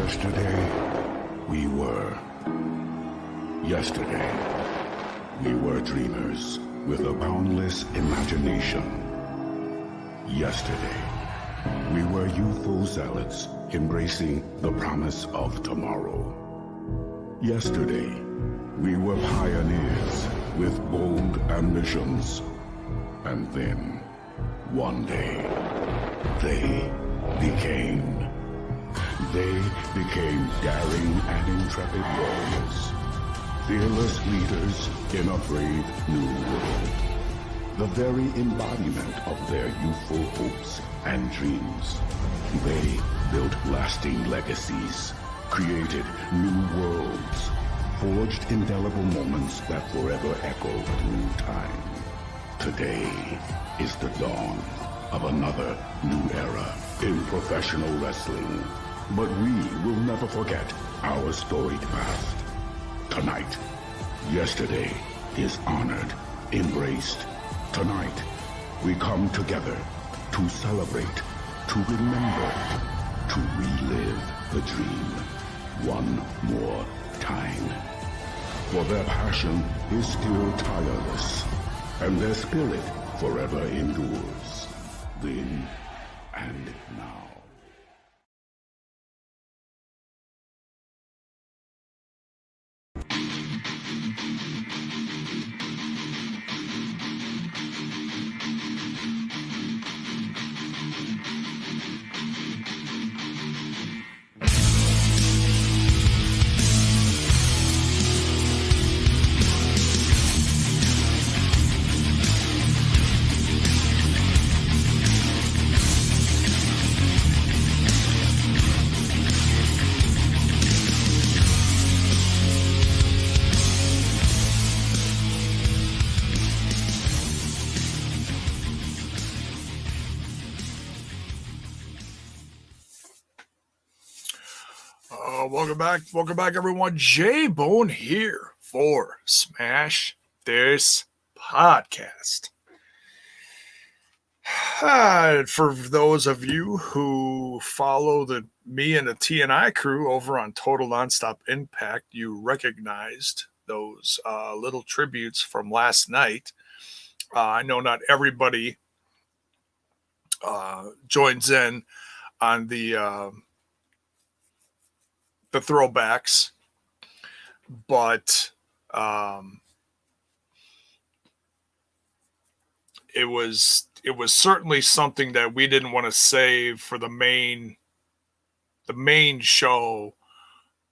Yesterday, we were. Yesterday, we were dreamers with a boundless imagination. Yesterday, we were youthful zealots embracing the promise of tomorrow. Yesterday, we were pioneers with bold ambitions. And then, one day, they became daring and intrepid warriors, fearless leaders in a brave new world, the very embodiment of their youthful hopes and dreams. They built lasting legacies, created new worlds, forged indelible moments that forever echo through time. Today is the dawn of another new era in professional wrestling. But we will never forget our storied past. Tonight, yesterday is honored, embraced. Tonight, we come together to celebrate, to remember, to relive the dream one more time. For their passion is still tireless, and their spirit forever endures. Then and now. Welcome back, everyone. J-Bone here for Smash This Podcast. For those of you who follow me and the TNI crew over on Total Nonstop Impact, you recognized those little tributes from last night. I know not everybody joins in on the throwbacks, but it was certainly something that we didn't want to save for the main show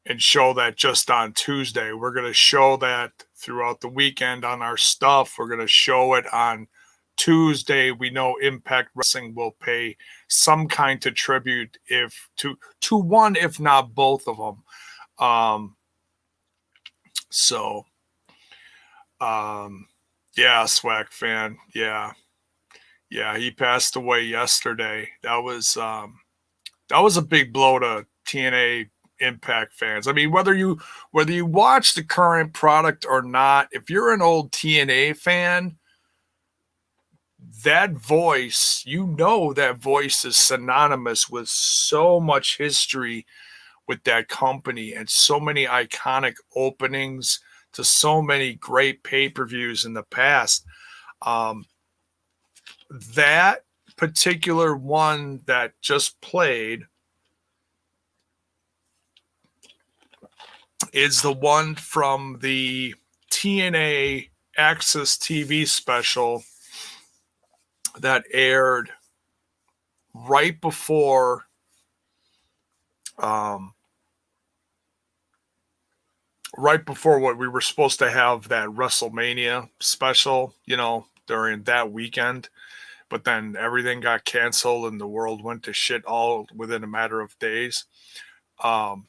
and show that just on Tuesday. We're going to show that throughout the weekend on our stuff. We're going to show it on Tuesday. We know Impact Wrestling will pay some kind of tribute to one, if not both of them. Yeah, Swag fan. Yeah, he passed away yesterday. That was a big blow to TNA Impact fans. I mean, whether you watch the current product or not, if you're an old TNA fan, that voice, that voice is synonymous with so much history with that company and so many iconic openings to so many great pay-per-views in the past. That particular one that just played is the one from the TNA Access TV special that aired right before what we were supposed to have, that WrestleMania special, during that weekend. But then everything got canceled and the world went to shit all within a matter of days. Let's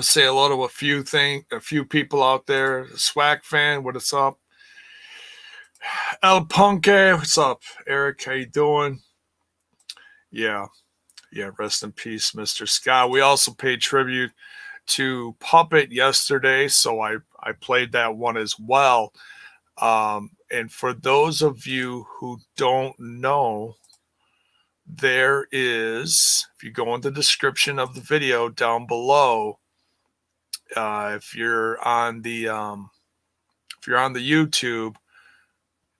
say hello to a few people out there. Swag fan, what is up? El Punke, what's up? Eric, how you doing? Yeah, rest in peace, Mr. Scott. We also paid tribute to Puppet yesterday, so I played that one as well. And for those of you who don't know, there is If you go in the description of the video down below, if you're on the YouTube,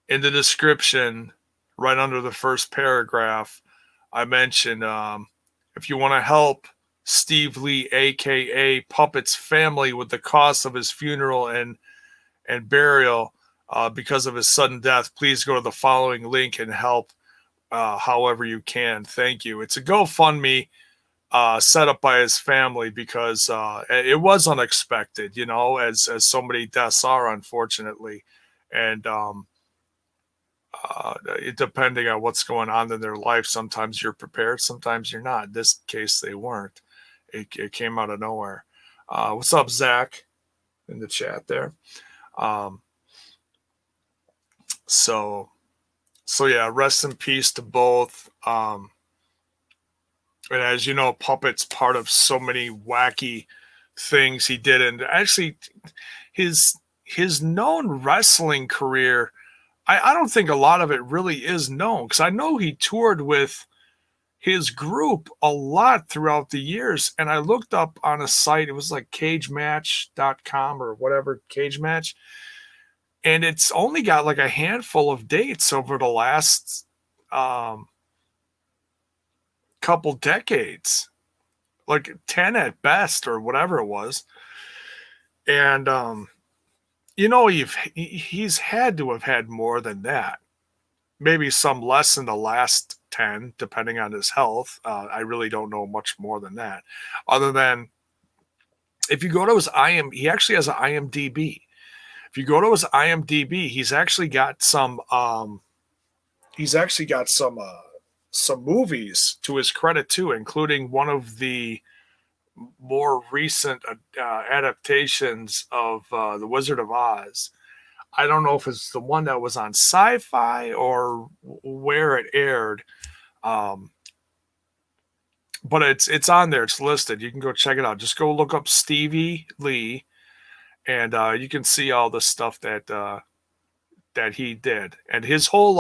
in the description, right under the first paragraph, I mentioned if you want to help Steve Lee, aka Puppet's family, with the cost of his funeral and burial because of his sudden death, please go to the following link and help however you can. Thank you. It's a GoFundMe set up by his family because it was unexpected, you know, as so many deaths are, unfortunately. And depending on what's going on in their life, sometimes you're prepared, sometimes you're not. In this case, they weren't. It came out of nowhere. What's up, Zach, in the chat there? So yeah, rest in peace to both. And as you know, Puppet's part of so many wacky things he did, and actually, his known wrestling career, I don't think a lot of it really is known, because I know he toured with his group a lot throughout the years, and I looked up on a site, it was like cagematch.com or whatever, Cage Match, and it's only got like a handful of dates over the last couple decades, like 10 at best or whatever it was. And you know, he's had to have had more than that, maybe some less in the last 10, depending on his health. I really don't know much more than that, other than if you go to his he actually has an IMDb. If you go to his IMDb, he's actually got some movies to his credit too, including one of the more recent adaptations of The Wizard of Oz. I don't know if it's the one that was on Sci-Fi or where it aired, but it's on there. It's listed. You can go check it out. Just go look up Stevie Lee, and you can see all the stuff that he did, and his whole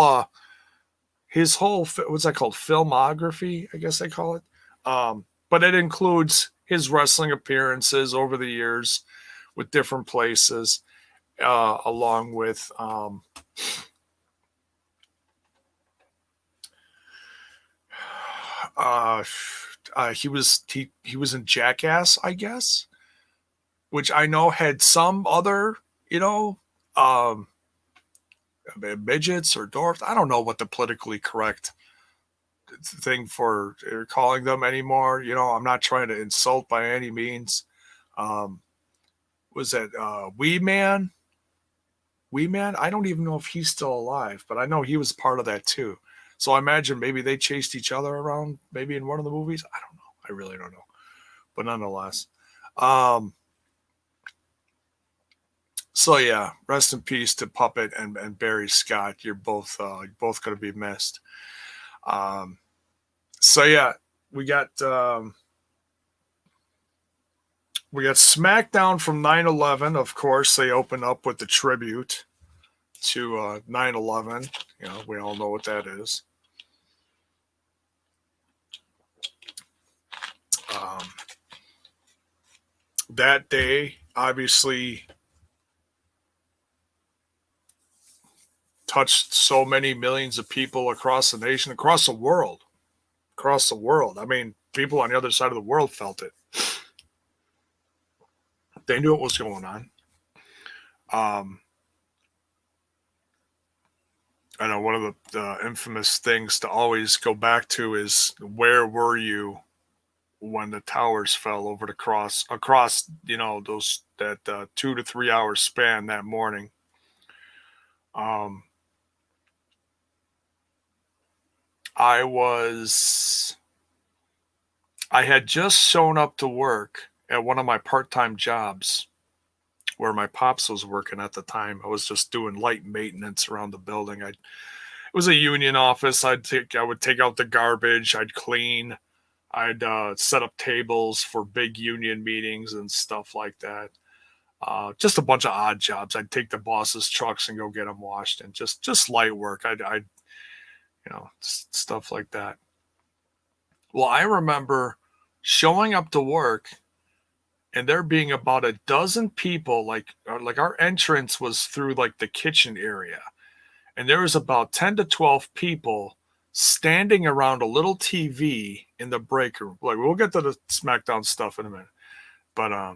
what's that called, filmography, I guess they call it. But it includes his wrestling appearances over the years with different places, along with he was in Jackass, I guess, which I know had some other, you know, midgets or dwarfs. I don't know what the politically correct thing for calling them anymore. You know, I'm not trying to insult by any means. Was that Wee Man? Wee Man? I don't even know if he's still alive, but I know he was part of that too. So I imagine maybe they chased each other around, maybe in one of the movies. I don't know. I really don't know. But nonetheless. So yeah, rest in peace to Puppet and Barry Scott. You're both going to be missed. So yeah, we got SmackDown from 9/11. Of course, they open up with the tribute to 9/11. You know, we all know what that is. That day, obviously, touched so many millions of people across the nation, across the world. I mean, people on the other side of the world felt it. They knew what was going on. I know one of the infamous things to always go back to is, where were you when the towers fell over across, you know, that 2 to 3 hour span that morning. I had just shown up to work at one of my part-time jobs where my pops was working at the time. I was just doing light maintenance around the building. It was a union office. I would take out the garbage. I'd clean. I'd set up tables for big union meetings and stuff like that. Just a bunch of odd jobs. I'd take the boss's trucks and go get them washed, and just light work. I'd you know, stuff like that. Well, I remember showing up to work and there being about a dozen people, like our entrance was through like the kitchen area. And there was about 10 to 12 people standing around a little TV in the break room. Like, we'll get to the SmackDown stuff in a minute. But I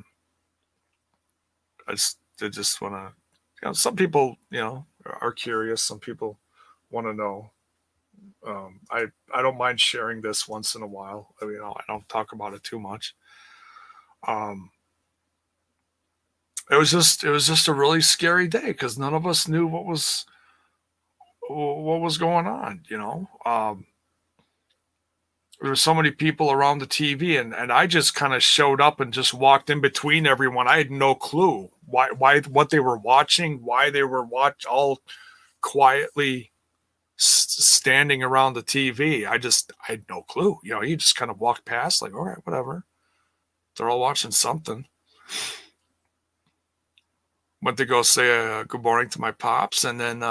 just want to, some people, are curious. Some people want to know. I don't mind sharing this once in a while. I don't talk about it too much. It was just a really scary day because none of us knew what was going on. There were so many people around the TV, and I just kind of showed up and just walked in between everyone. I had no clue why what they were watching, why they were all quietly standing around the TV. I had no clue. You just kind of walked past, like, all right, whatever. They're all watching something. Went to go say good morning to my pops, and then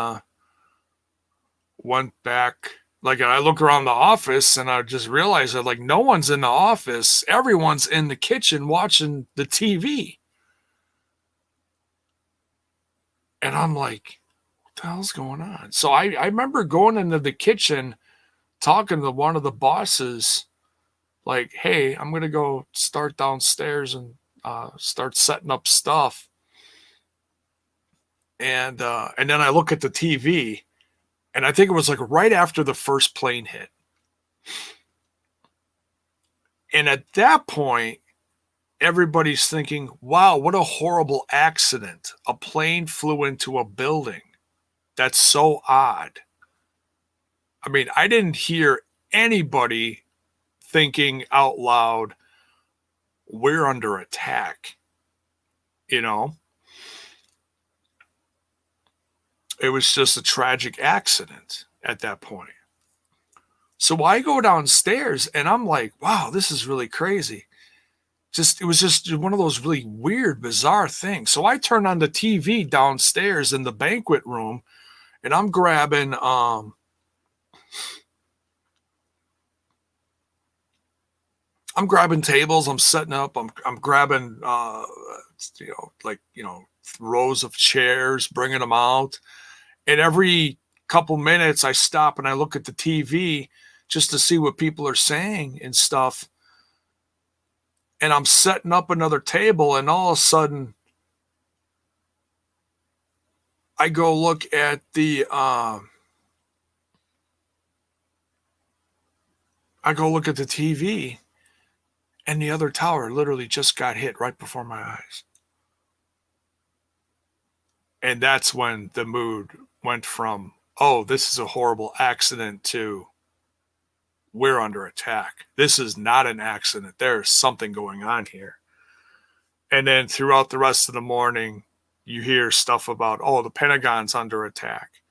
went back. Like, I look around the office and I just realized that, like, no one's in the office. Everyone's in the kitchen watching the TV. And I'm like, what the hell's going on? So I remember going into the kitchen, talking to one of the bosses, like, hey, I'm going to go start downstairs and start setting up stuff. And then I look at the TV, and I think it was like right after the first plane hit. And at that point, everybody's thinking, wow, what a horrible accident. A plane flew into a building. That's so odd. I mean, I didn't hear anybody thinking out loud, we're under attack. It was just a tragic accident at that point. So I go downstairs and I'm like, wow, this is really crazy. It was just one of those really weird, bizarre things. So I turn on the TV downstairs in the banquet room, and I'm grabbing tables. I'm setting up. I'm grabbing rows of chairs, bringing them out. And every couple minutes, I stop and I look at the TV just to see what people are saying and stuff. And I'm setting up another table, and all of a sudden, I go look at the TV, and the other tower literally just got hit right before my eyes. And that's when the mood went from, oh, this is a horrible accident, to we're under attack. This is not an accident. There's something going on here. And then throughout the rest of the morning, you hear stuff about, oh, the Pentagon's under attack.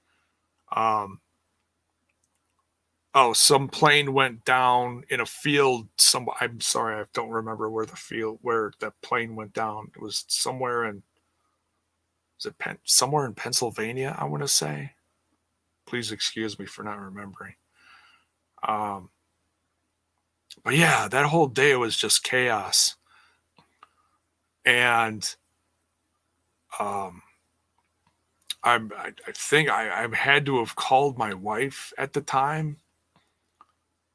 Some plane went down in a field. I'm sorry, I don't remember where that plane went down. It was somewhere in Pennsylvania, I want to say. Please excuse me for not remembering. But yeah, that whole day was just chaos. And I think I had to have called my wife at the time,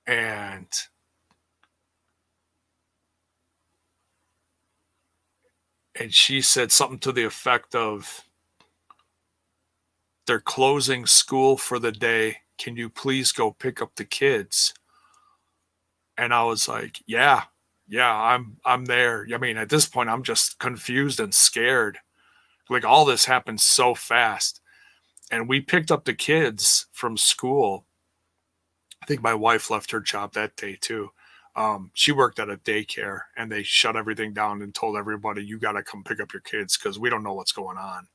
and she said something to the effect of, they're closing school for the day. Can you please go pick up the kids? And I was like, yeah, I'm there. I mean, at this point, I'm just confused and scared. Like, all this happened so fast. And we picked up the kids from school. I think my wife left her job that day too. She worked at a daycare, and they shut everything down and told everybody, you got to come pick up your kids because we don't know what's going on.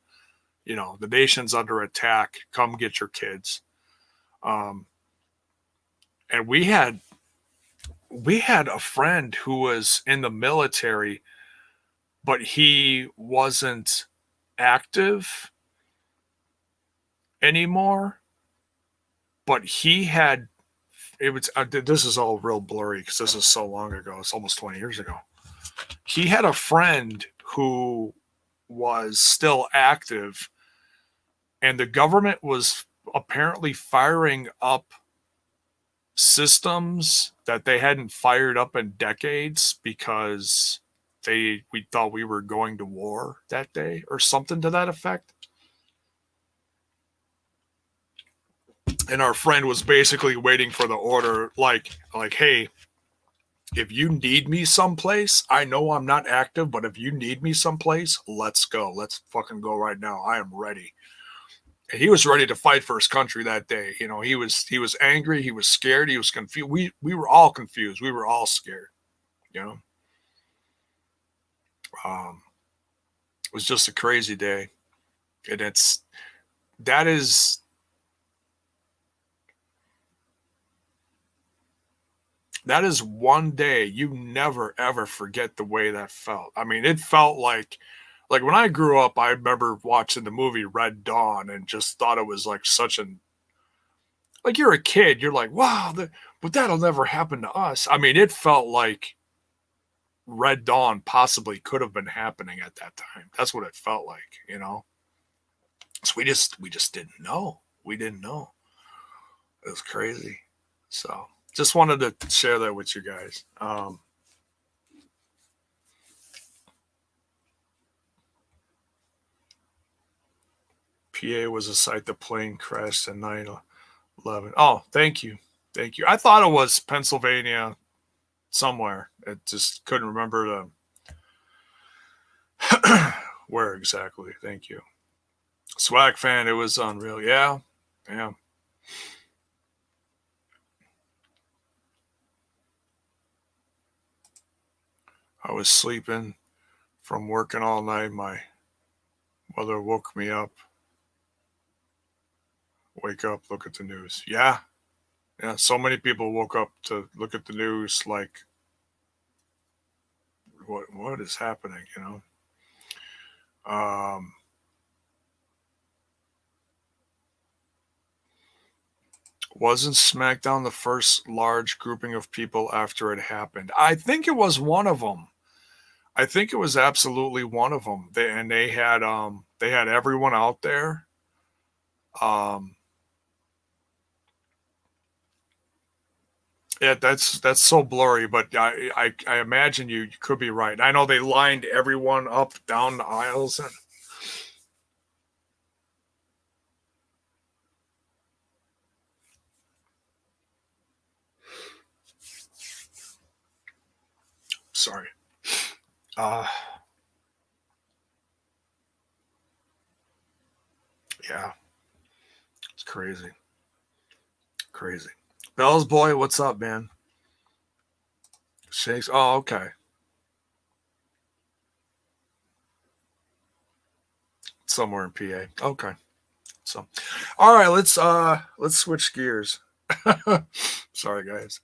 The nation's under attack. Come get your kids. And we had a friend who was in the military, but he wasn't active anymore. But he had it was, this is all real blurry because this is so long ago. It's almost 20 years ago. He had a friend who was still active, and the government was apparently firing up systems that they hadn't fired up in decades because we thought we were going to war that day or something to that effect. And our friend was basically waiting for the order, like, hey, if you need me someplace, I know I'm not active, but if you need me someplace, let's go. Let's fucking go right now. I am ready. And he was ready to fight for his country that day. You know, he was angry, he was scared, he was confused. We were all confused. We were all scared, you know. It was just a crazy day. And that is one day you never ever forget the way that felt. I mean, it felt like when I grew up, I remember watching the movie Red Dawn and just thought it was like such an, like, you're a kid, you're like, wow, but that'll never happen to us. I mean, it felt like Red Dawn possibly could have been happening at that time. That's what it felt like, you know. So we just didn't know. We didn't know. It was crazy. So just wanted to share that with you guys. PA was a site the plane crashed in 9/11. Oh, thank you. Thank you. I thought it was Pennsylvania somewhere. It just couldn't remember where exactly. Thank you. Swag fan, it was unreal. Yeah. Yeah. I was sleeping from working all night. My mother woke me up. Wake up, look at the news. Yeah. Yeah. So many people woke up to look at the news like, what is happening, you know? Wasn't SmackDown the first large grouping of people after it happened? I think it was one of them. I think it was absolutely one of them. They had everyone out there. Yeah, that's so blurry, but I imagine you could be right. I know they lined everyone up down the aisles and sorry. Yeah. It's crazy. Crazy. Bell's boy, what's up, man? Shakes. Oh, okay. Somewhere in PA. Okay. So, all right, let's switch gears. Sorry, guys.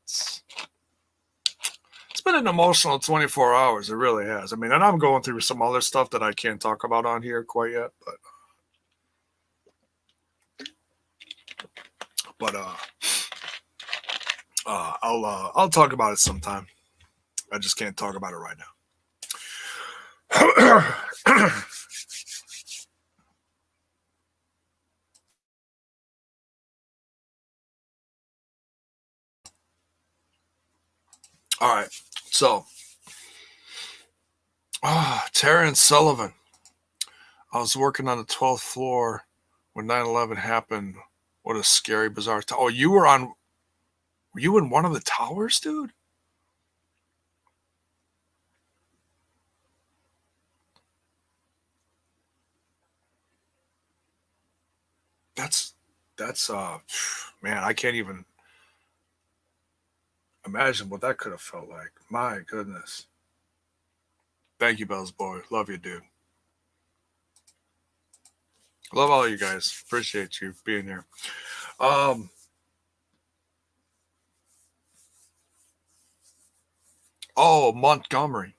It's been an emotional 24 hours. It really has. I mean, and I'm going through some other stuff that I can't talk about on here quite yet, but I'll talk about it sometime. I just can't talk about it right now. All right. So, Terrence Sullivan. I was working on the 12th floor when 9/11 happened. What a scary, bizarre. Oh, were you in one of the towers, dude? That's man, I can't even imagine what that could have felt like. My goodness. Thank you, Bell's boy. Love you, dude. Love all you guys. Appreciate you being here. Oh, Montgomery.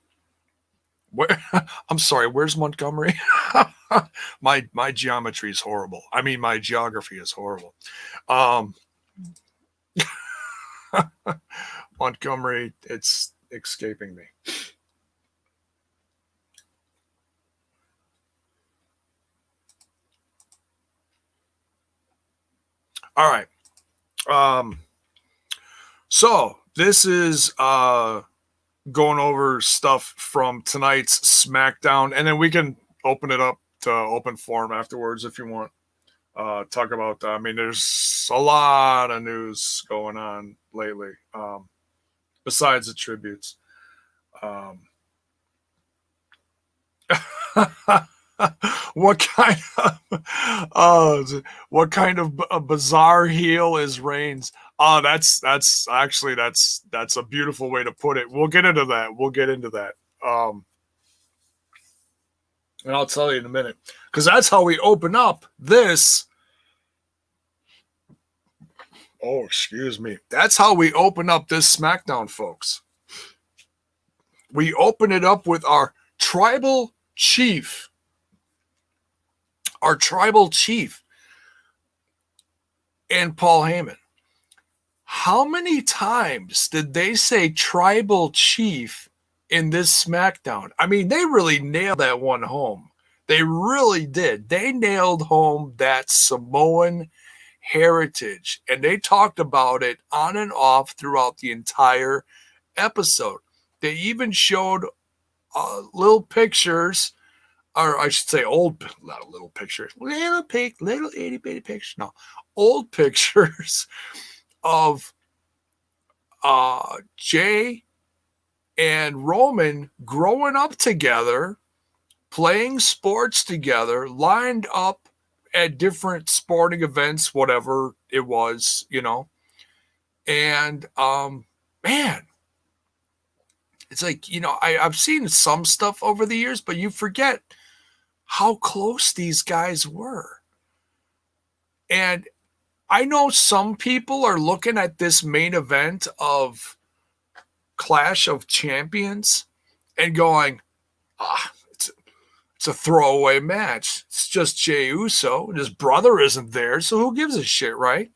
Where? I'm sorry. Where's Montgomery? My geometry is horrible. I mean, my geography is horrible. Montgomery, it's escaping me. All right. So this is going over stuff from tonight's SmackDown, and then we can open it up to open forum afterwards if you want. Talk about, I mean, there's a lot of news going on lately, besides the tributes. What kind of a bizarre heel is Reigns? Oh, that's actually that's a beautiful way to put it. We'll get into that. And I'll tell you in a minute, because that's how we open up this. Oh, excuse me. That's how we open up this SmackDown, folks. We open it up with our tribal chief. Our tribal chief and Paul Heyman. How many times did they say tribal chief in this SmackDown? I mean, they really nailed that one home. They really did. They nailed home that Samoan heritage, and they talked about it on and off throughout the entire episode. They even showed little pictures, or I should say not little pictures, little itty bitty pictures. No, old pictures of Jay and Roman growing up together, playing sports together, lined up at different sporting events, whatever it was, you know. And man, it's like, you know, I've seen some stuff over the years, but you forget how close these guys were. And I know some people are looking at this main event of Clash of Champions and going, it's a throwaway match. It's just Jey Uso, and his brother isn't there, so who gives a shit, right?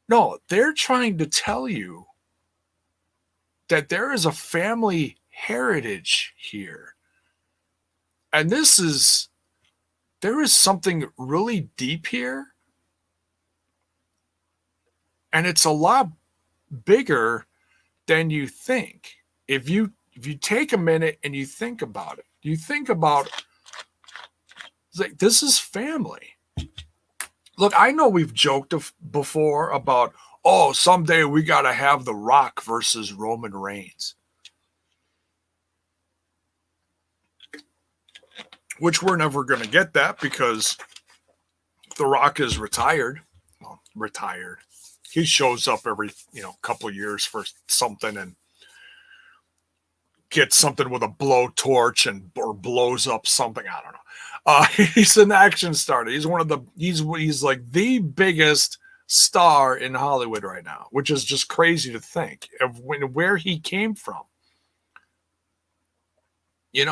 No, they're trying to tell you that there is a family heritage here. And there is something really deep here. And it's a lot bigger than you think. If you take a minute and you think about it, it's like, this is family. Look, I know we've joked before about, oh, someday we got to have The Rock versus Roman Reigns, which we're never going to get that because The Rock is retired. Well, retired. He shows up every, couple of years for something and gets something with a blowtorch or blows up something. I don't know. He's an action star. He's he's like the biggest star in Hollywood right now, which is just crazy to think of where he came from. He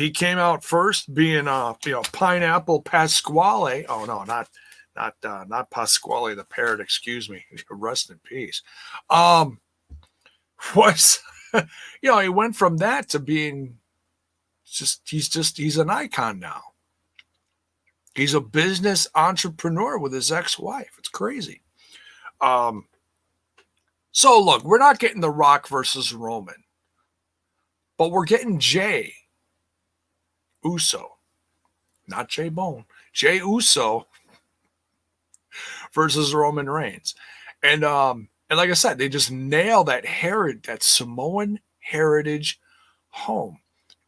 came out first being Pineapple Pasquale. Oh no, not Pasquale the parrot, excuse me. Rest in peace. He went from that to being he's an icon now. He's a business entrepreneur with his ex-wife. It's crazy. So look, we're not getting The Rock versus Roman, but we're getting Jey Uso, not Jay Bone, Jey Uso versus Roman Reigns. And like I said, they just nail that Samoan heritage home.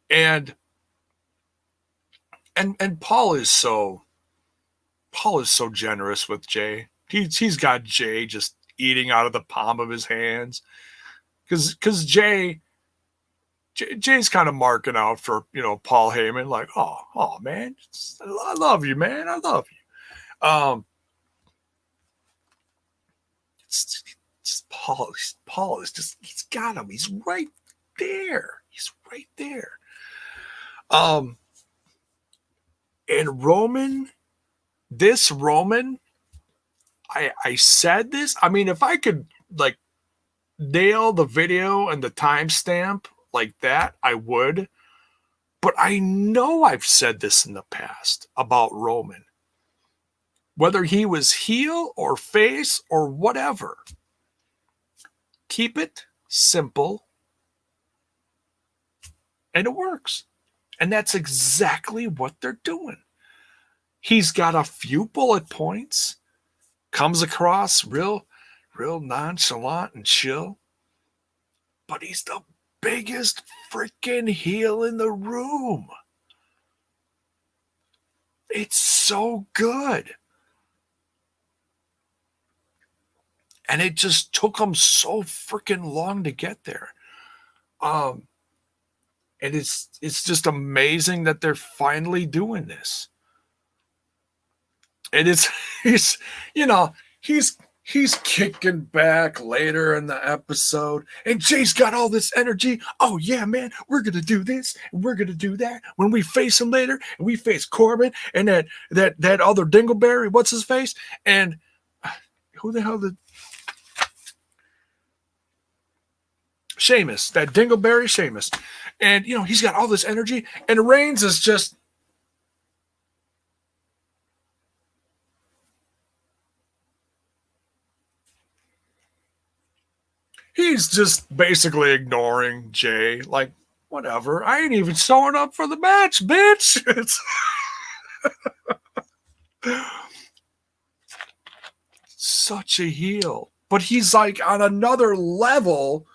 And Paul is so generous with Jey. He's got Jey just eating out of the palm of his hands. Because Jey's kind of marking out for, Paul Heyman, like, oh man, I love you, man. I love you. Paul is just, he's got him. He's right there. And Roman this Roman, I said this. I mean, if I could like nail the video and the timestamp like that, I would. But I know I've said this in the past about Roman. Whether he was heel or face or whatever. Keep it simple. And it works. And that's exactly what they're doing. He's got a few bullet points. Comes across real nonchalant and chill. But he's the biggest freaking heel in the room. It's so good. And it just took him so freaking long to get there. And it's just amazing that they're finally doing this. And he's kicking back later in the episode, and Jay's got all this energy. Oh yeah, man, we're gonna do this and we're gonna do that. When we face him later, and we face Corbin and that other Dingleberry, what's his face? And who the hell did Sheamus, that Dingleberry Sheamus. And he's got all this energy, and Reigns is just he's just basically ignoring Jay, like, whatever. I ain't even showing up for the match, bitch. It's such a heel. But he's like on another level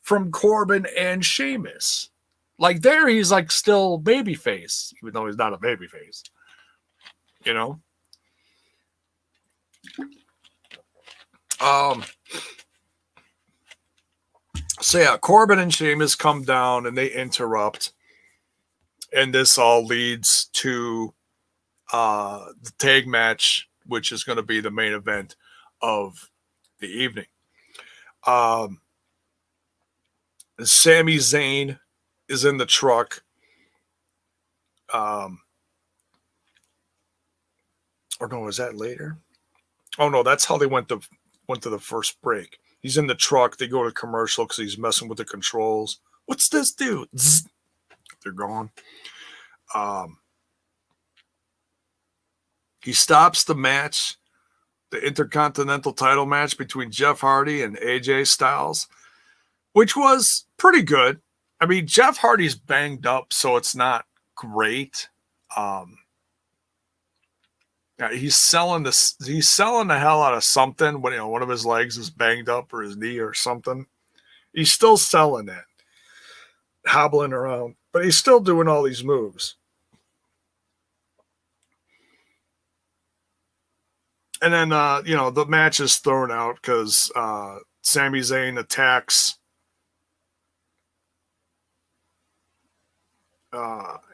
from Corbin and Sheamus. Like there, he's like still babyface, even though he's not a babyface. So yeah, Corbin and Sheamus come down and they interrupt, and this all leads to the tag match, which is going to be the main event of the evening. Sami Zayn is in the truck. Or no, is that later? Oh no, that's how they went to the first break. He's in the truck. They go to commercial because he's messing with the controls. What's this do? Zzz. They're gone. He stops the match, the Intercontinental title match between Jeff Hardy and AJ Styles, which was pretty good. I mean, Jeff Hardy's banged up, so it's not great. He's selling this. He's selling the hell out of something when one of his legs is banged up or his knee or something. He's still selling it, hobbling around, but he's still doing all these moves. And then the match is thrown out because Sami Zayn attacks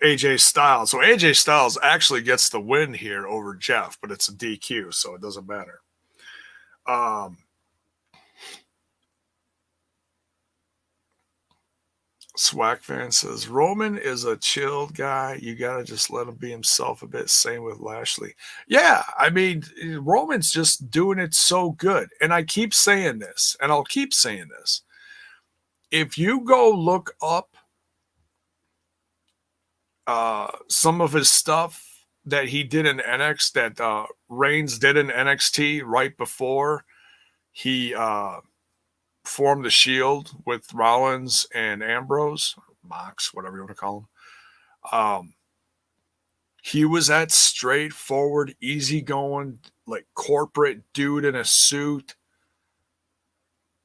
AJ Styles. So AJ Styles actually gets the win here over Jeff, but it's a DQ, so it doesn't matter. Swack fan says Roman is a chilled guy. You gotta just let him be himself a bit. Same with Lashley. Yeah, I mean Roman's just doing it so good, and I keep saying this, and I'll keep saying this. If you go look up some of his stuff that he did in NXT, that Reigns did in NXT right before he formed the Shield with Rollins and Ambrose, Mox, whatever you want to call him. He was that straightforward, easygoing, like corporate dude in a suit,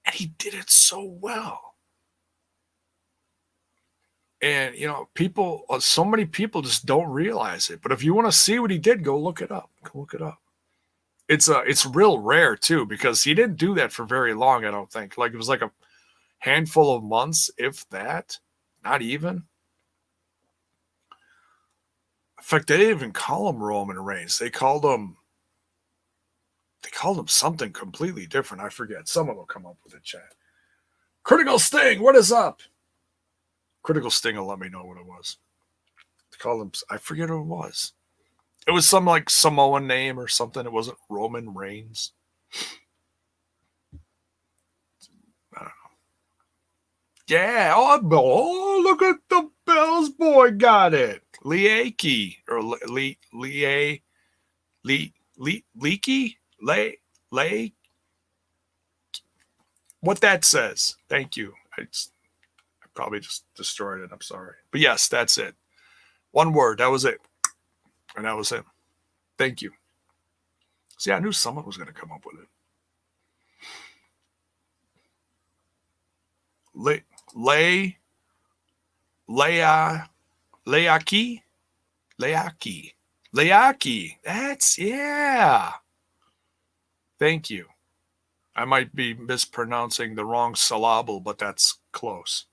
and he did it so well. And, people, so many people just don't realize it. But if you want to see what he did, go look it up. Go look it up. It's real rare, too, because he didn't do that for very long, I don't think. Like, it was like a handful of months, if that. Not even. In fact, they didn't even call him Roman Reigns. They called him something completely different. I forget. Someone will come up with a chat. Critical Sting, what is up? Critical Sting will let me know what it was. They called him, I forget who it was. It was some like Samoan name or something. It wasn't Roman Reigns. I don't know. Yeah. Oh, look at the Bells boy got it. Leakey or Leakey? Lay. What that says. Thank you. I probably just destroyed it. I'm sorry. But yes, that's it. One word. That was it. And that was him. Thank you. See, I knew someone was going to come up with it. Leaki. That's, yeah. Thank you. I might be mispronouncing the wrong syllable, but that's close.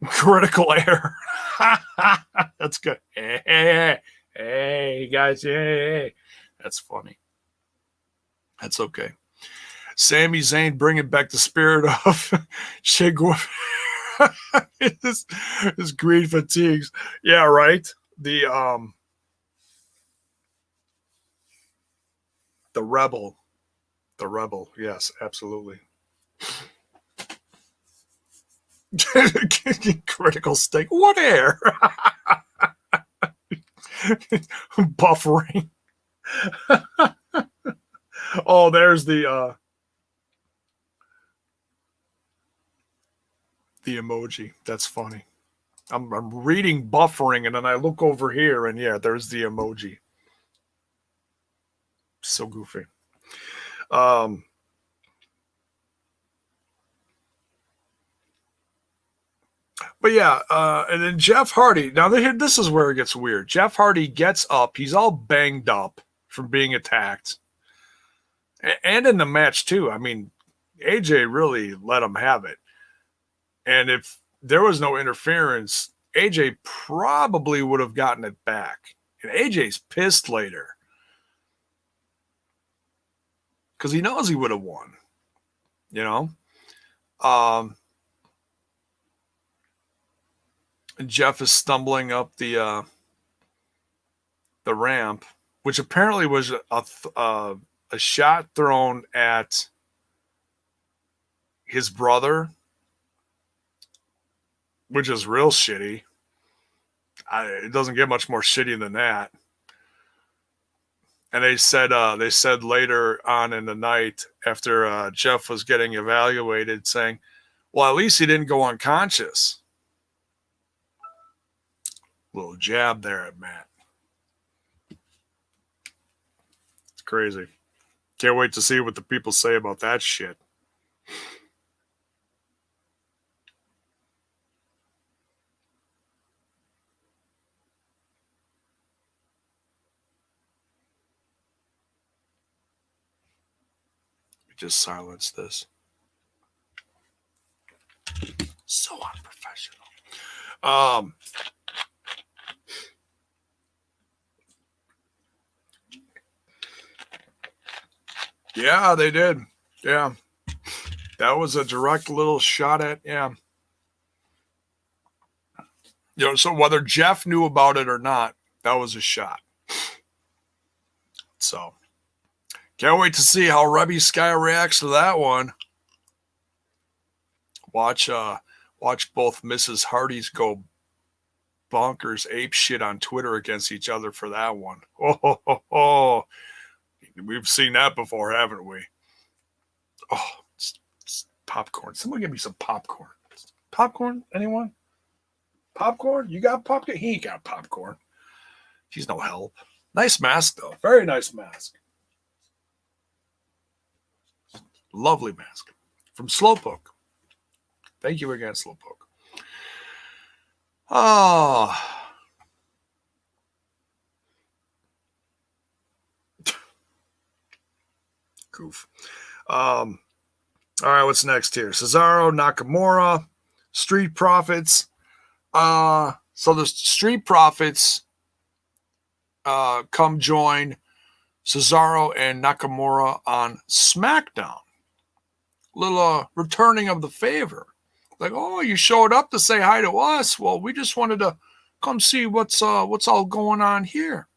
Critical error. That's good. Hey, guys. Hey. That's funny. That's okay. Sami Zayn bringing back the spirit of Che Guevara. his greed fatigues. Yeah, right. The rebel. The rebel. Yes, absolutely. Critical stake. What air? Buffering. Oh, there's the emoji. That's funny. I'm reading buffering and then I look over here and yeah, there's the emoji. So goofy. But yeah, and then Jeff Hardy. Now this is where it gets weird. Jeff Hardy gets up. He's all banged up from being attacked. And in the match too. I mean, AJ really let him have it. And if there was no interference, AJ probably would have gotten it back. And AJ's pissed later. Because he knows he would have won. You know? Jeff is stumbling up the ramp, which apparently was a shot thrown at his brother, which is real shitty. It doesn't get much more shitty than that. And they said later on in the night after Jeff was getting evaluated, saying, "Well, at least he didn't go unconscious." Little jab there at Matt. It's crazy. Can't wait to see what the people say about that shit. We just silence this. So unprofessional. Yeah, they did. Yeah. That was a direct little shot at, yeah. You know, so whether Jeff knew about it or not, that was a shot. So, can't wait to see how Rebby Sky reacts to that one. Watch both Mrs. Hardys go bonkers ape shit on Twitter against each other for that one. Oh. We've seen that before, haven't we? Oh, it's popcorn. Someone give me some popcorn. Popcorn? Anyone? Popcorn? You got popcorn? He ain't got popcorn. He's no help. Nice mask, though. Very nice mask. Lovely mask. From Slowpoke. Thank you again, Slowpoke. Oh. Goof. All right, what's next here? Cesaro, Nakamura, Street Profits. So the Street Profits come join Cesaro and Nakamura on SmackDown. Little returning of the favor. Like, oh, you showed up to say hi to us. Well, we just wanted to come see what's all going on here.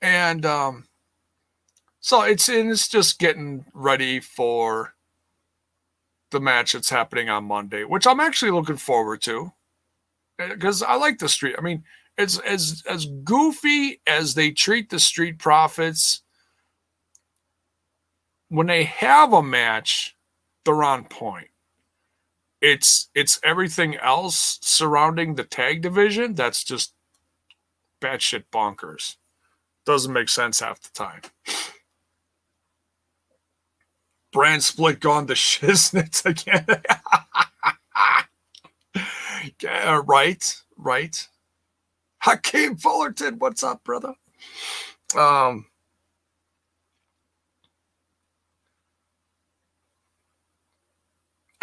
And so it's just getting ready for the match that's happening on Monday, which I'm actually looking forward to because I like the Street. I mean, it's as goofy as they treat the Street Profits. When they have a match, they're on point. It's everything else surrounding the tag division that's just batshit bonkers. Doesn't make sense half the time. Brand split gone to shiznits again. Yeah, right. Hakeem Fullerton, what's up, brother?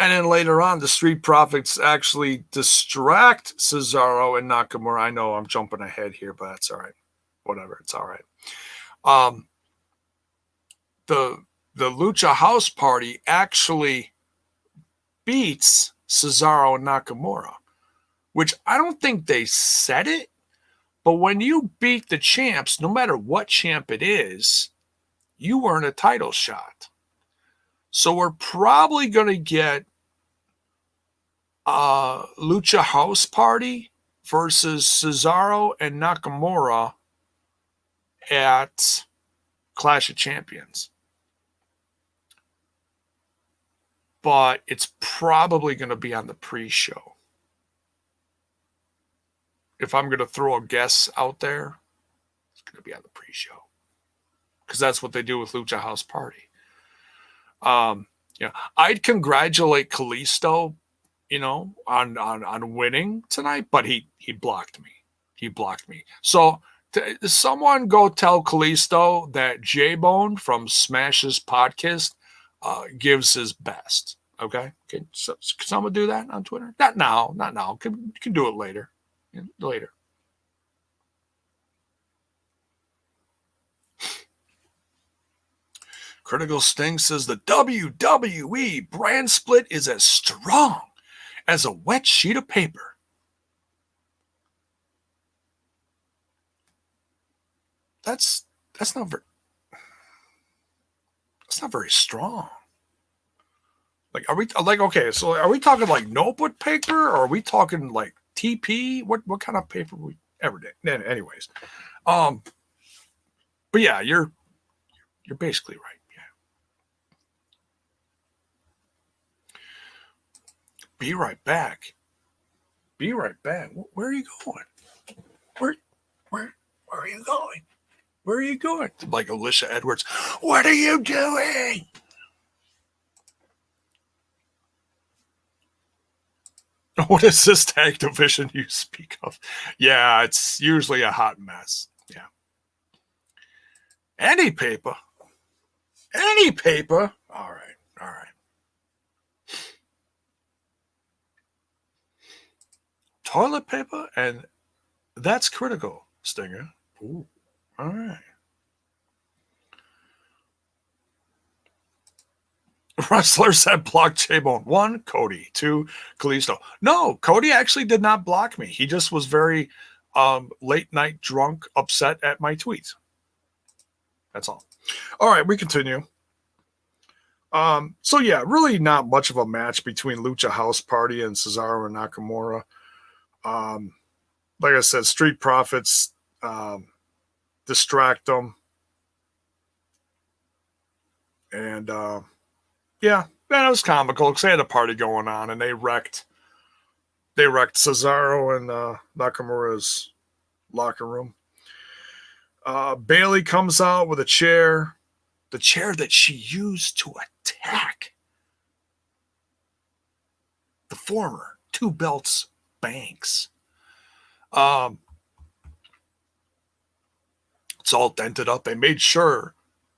And then later on, the Street Profits actually distract Cesaro and Nakamura. I know I'm jumping ahead here, but that's all right. Whatever, it's all right. The Lucha House Party actually beats Cesaro and Nakamura, which I don't think they said it, but when you beat the champs, no matter what champ it is, you earn a title shot. So we're probably going to get Lucha House Party versus Cesaro and Nakamura at Clash of Champions. But it's probably going to be on the pre-show. If I'm going to throw a guess out there, it's going to be on the pre-show. Because that's what they do with Lucha House Party. I'd congratulate Kalisto, on winning tonight, but he blocked me. He blocked me. So someone go tell Kalisto that J-Bone from Smash's podcast gives his best. Okay? Can someone do that on Twitter? Not now. Can do it later. Later. Critical Sting says the WWE brand split is as strong as a wet sheet of paper. That's not very strong. Like, are we okay? So are we talking like notebook paper, or are we talking like TP? What kind of paper we ever did? Anyways, but yeah, you're basically right. Yeah. Be right back. Be right back. Where are you going? Where are you going? Where are you going? Like Alicia Edwards. What are you doing? What is this tag division you speak of? Yeah, it's usually a hot mess. Yeah. Any paper. All right. Toilet paper, and that's critical, Stinger. Ooh. All right. Wrestlers that blocked J-Bone. 1, Cody. 2, Kalisto. No, Cody actually did not block me. He just was very late night drunk, upset at my tweets. That's all. All right, we continue. So yeah, really not much of a match between Lucha House Party and Cesaro and Nakamura. Like I said, Street Profits distract them. And yeah, man, it was comical because they had a party going on and they wrecked Cesaro and Nakamura's locker room. Bailey comes out with a chair, the chair that she used to attack the former Two Belts Banks. It's all dented up. They made sure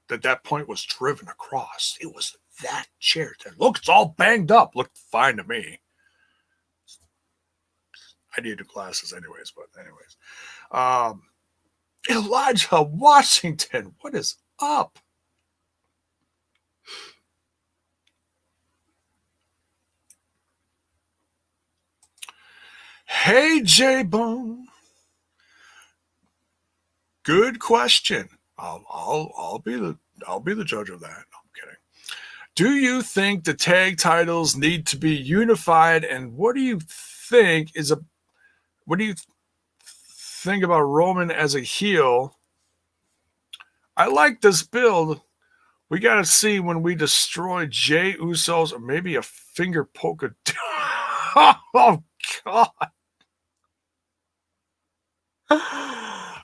that point was driven across. It was that chair. Look, it's all banged up. Looked fine to me. I needed glasses anyways, but anyways. Elijah Washington, what is up? Hey, J-Bone. Good question. I'll be the judge of that. No, I'm kidding. Do you think the tag titles need to be unified? And what do you think about Roman as a heel? I like this build. We got to see when we destroy Jey Uso's, or maybe a finger poke. Oh, God.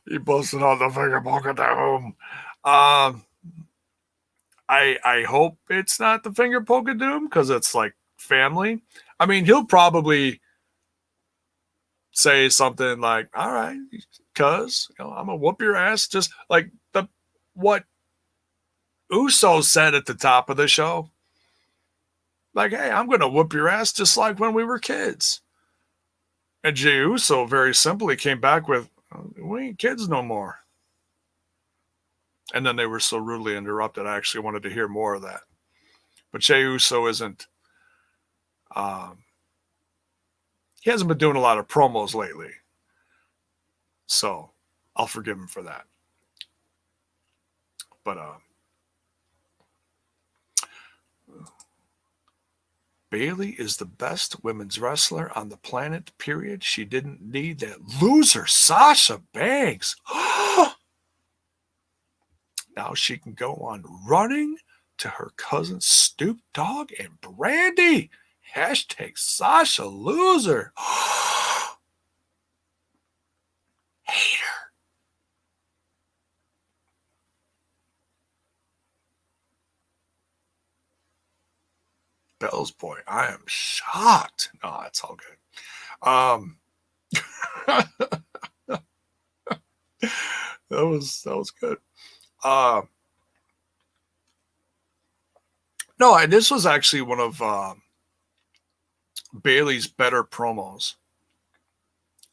He busted out the finger poke at home. I hope it's not the finger poke of doom, because it's like family. I mean, he'll probably say something like, all right, cuz I'm gonna whoop your ass, just like what Uso said at the top of the show. Like, hey, I'm gonna whoop your ass just like when we were kids. And Jey Uso very simply came back with, we ain't kids no more. And then they were so rudely interrupted, I actually wanted to hear more of that. But Jey Uso isn't, he hasn't been doing a lot of promos lately. So I'll forgive him for that. But Bayley is the best women's wrestler on the planet, period. She didn't need that loser Sasha Banks. Now she can go on running to her cousin Snoop Dogg and Brandy. Hashtag Sasha loser. Hater. Bell's boy, I am shocked. No, it's all good. That was good. No, and this was actually one of Bayley's better promos.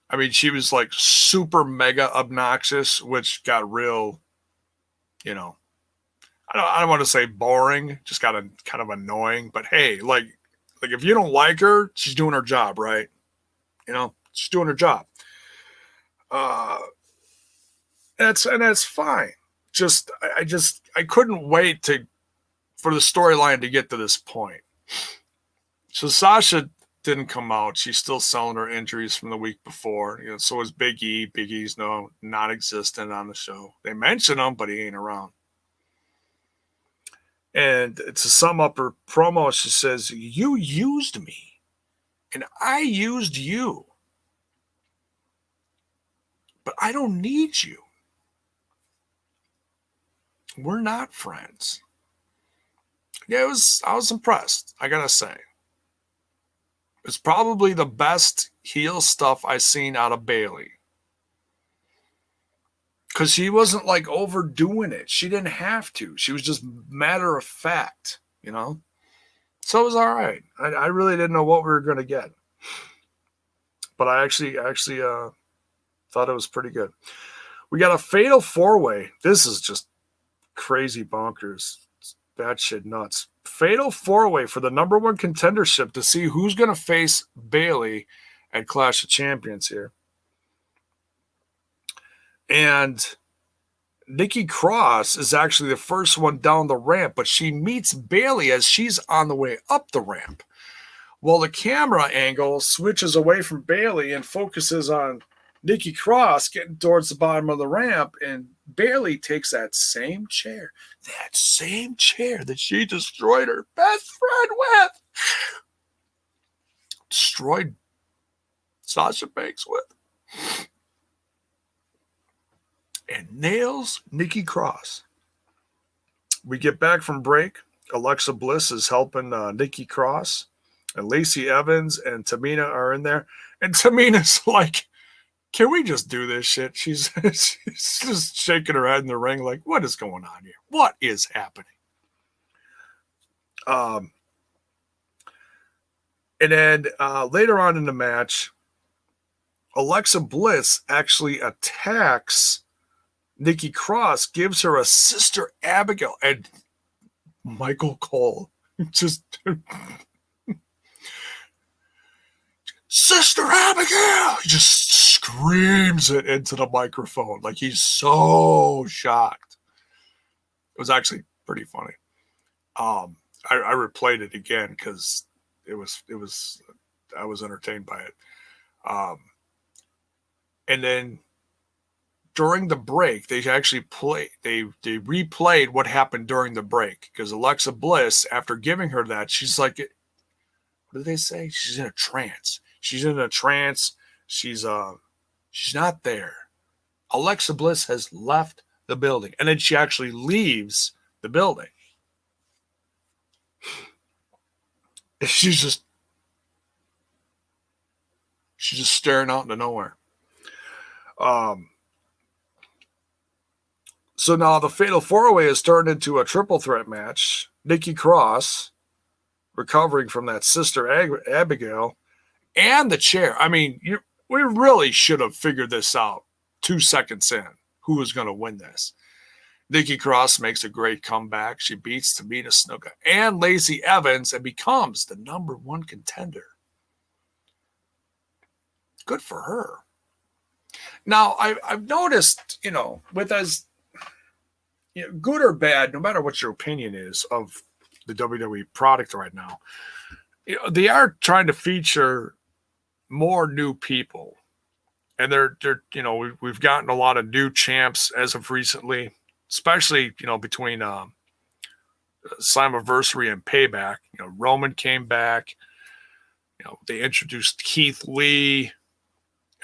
I mean, she was like super mega obnoxious, which got real, I don't want to say boring, just got kind of annoying. But hey, like if you don't like her, she's doing her job, right? She's doing her job. That's fine. I couldn't wait for the storyline to get to this point. So Sasha didn't come out. She's still selling her injuries from the week before. So is Big E. Big E's non-existent on the show. They mention him, but he ain't around. And to sum up her promo, she says, "You used me, and I used you, but I don't need you. We're not friends." Yeah, I was impressed, I gotta say. It's probably the best heel stuff I've seen out of Bayley. Because she wasn't like overdoing it. She didn't have to. She was just matter of fact, So it was all right. I really didn't know what we were going to get. But I actually thought it was pretty good. We got a fatal four-way. This is just crazy bonkers. That shit nuts. Fatal four-way for the number one contendership to see who's going to face Bayley at Clash of Champions here. And Nikki Cross is actually the first one down the ramp, but she meets Bayley as she's on the way up the ramp. Well, the camera angle switches away from Bayley and focuses on Nikki Cross getting towards the bottom of the ramp, and Bayley takes that same chair that she destroyed her best friend with. Destroyed Sasha Banks with. And nails Nikki Cross. We get back from break. Alexa Bliss is helping Nikki Cross. And Lacey Evans and Tamina are in there. And Tamina's like, can we just do this shit? She's just shaking her head in the ring like, what is going on here? What is happening? And then later on in the match, Alexa Bliss actually attacks Nikki Cross, gives her a Sister Abigail, and Michael Cole just Sister Abigail, he just screams it into the microphone. Like he's so shocked. It was actually pretty funny. I replayed it again because it was I was entertained by it. And then during the break, they actually they replayed what happened during the break because Alexa Bliss, after giving her that, she's like, what did they say? She's in a trance. She's in a trance. She's not there. Alexa Bliss has left the building, and then she actually leaves the building. She's just staring out into nowhere. So now the Fatal 4-Way has turned into a triple threat match. Nikki Cross recovering from that Sister Abigail and the chair. I mean, we really should have figured this out 2 seconds in, who was going to win this. Nikki Cross makes a great comeback. She beats Tamina Snuka and Lacey Evans and becomes the #1 contender. Good for her. Now, I've noticed, with as good or bad, no matter what your opinion is of the WWE product right now, they are trying to feature more new people. And they're we've gotten a lot of new champs as of recently, especially, between Slammiversary and Payback. Roman came back. They introduced Keith Lee,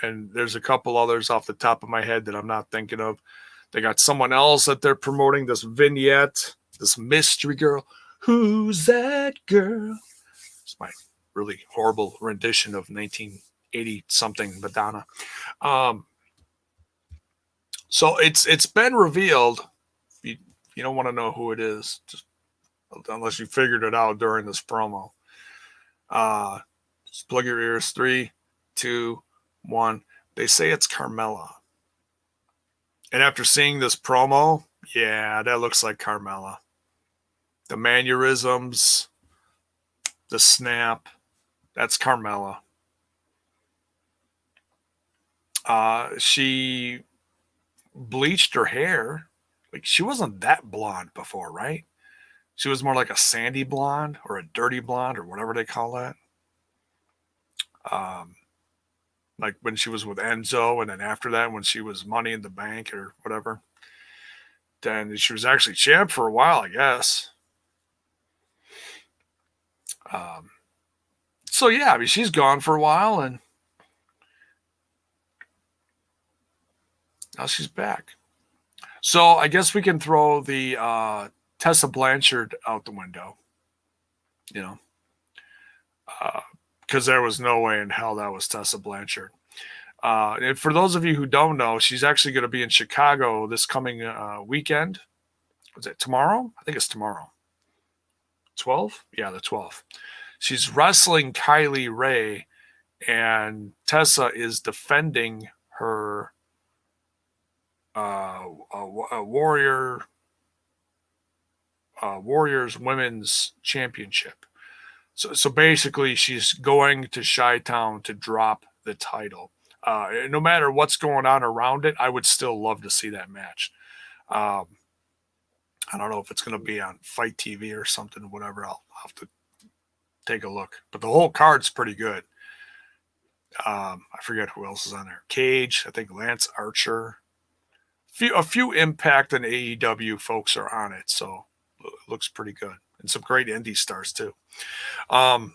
and there's a couple others off the top of my head that I'm not thinking of. They got someone else that they're promoting, this vignette, this mystery girl. Who's that girl? It's my really horrible rendition of 1980-something Madonna. So it's been revealed. You don't want to know who it is, just unless you figured it out during this promo. Just plug your ears. 3, 2, 1. They say it's Carmella. And after seeing this promo, yeah, that looks like Carmella. The mannerisms, the snap, that's Carmella. She bleached her hair. Like, she wasn't that blonde before, right? She was more like a sandy blonde or a dirty blonde or whatever they call that. Like when she was with Enzo, and then after that, when she was Money in the Bank or whatever. Then she was actually champ for a while, I guess. So yeah, I mean, she's gone for a while, and now she's back. So I guess we can throw the Tessa Blanchard out the window, because there was no way in hell that was Tessa Blanchard. And for those of you who don't know, she's actually going to be in Chicago this coming weekend. Was it tomorrow? I think it's tomorrow. 12? Yeah, the 12th. She's wrestling Kylie Ray, and Tessa is defending her Warriors Women's Championship. So basically, she's going to Chi-Town to drop the title. No matter what's going on around it, I would still love to see that match. I don't know if it's going to be on Fight TV or something, whatever. I'll have to take a look. But the whole card's pretty good. I forget who else is on there. Cage, I think Lance Archer. A few Impact and AEW folks are on it, so it looks pretty good. And some great indie stars, too. I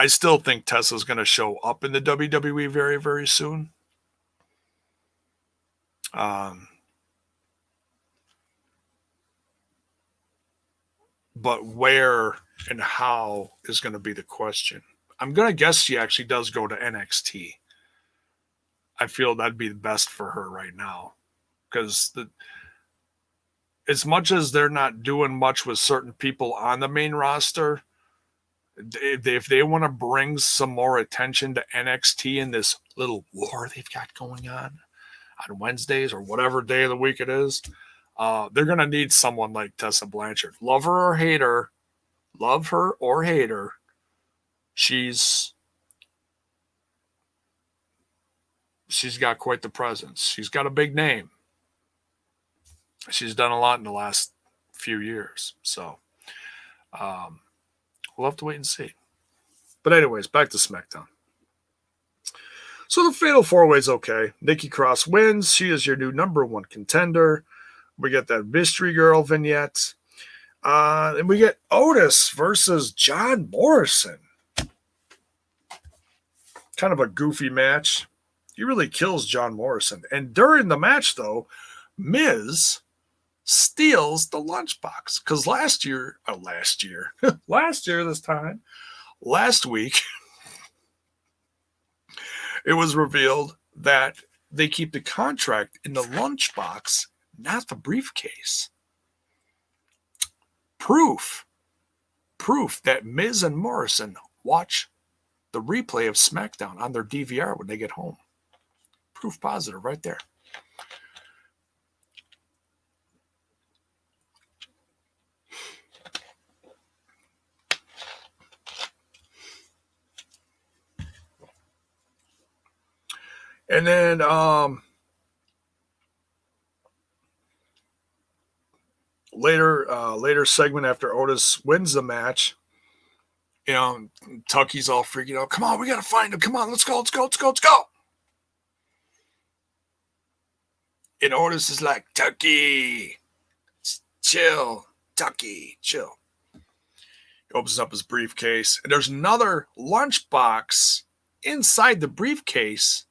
still think Tessa's going to show up in the WWE very, very soon. But where and how is going to be the question. I'm going to guess she actually does go to NXT. I feel that'd be the best for her right now. Because as much as they're not doing much with certain people on the main roster, if they want to bring some more attention to NXT in this little war they've got going on Wednesdays or whatever day of the week it is, they're going to need someone like Tessa Blanchard. Love her or hate her, she's she's got quite the presence. She's got a big name. She's done a lot in the last few years. So we'll have to wait and see. But anyways, back to SmackDown. So the Fatal 4-Way is okay. Nikki Cross wins. She is your new number one contender. We get that Mystery Girl vignette. And we get Otis versus John Morrison. Kind of a goofy match. He really kills John Morrison. And during the match, though, Miz steals the lunchbox. Because last week, it was revealed that they keep the contract in the lunchbox, not the briefcase. Proof that Miz and Morrison watch the replay of SmackDown on their DVR when they get home. Proof positive right there. And then later segment after Otis wins the match, you know, Tucky's all freaking out. Come on, we gotta find him. Come on, let's go. And Otis is like, Tucky, chill. Tucky, chill. He opens up his briefcase, and there's another lunchbox inside the briefcase,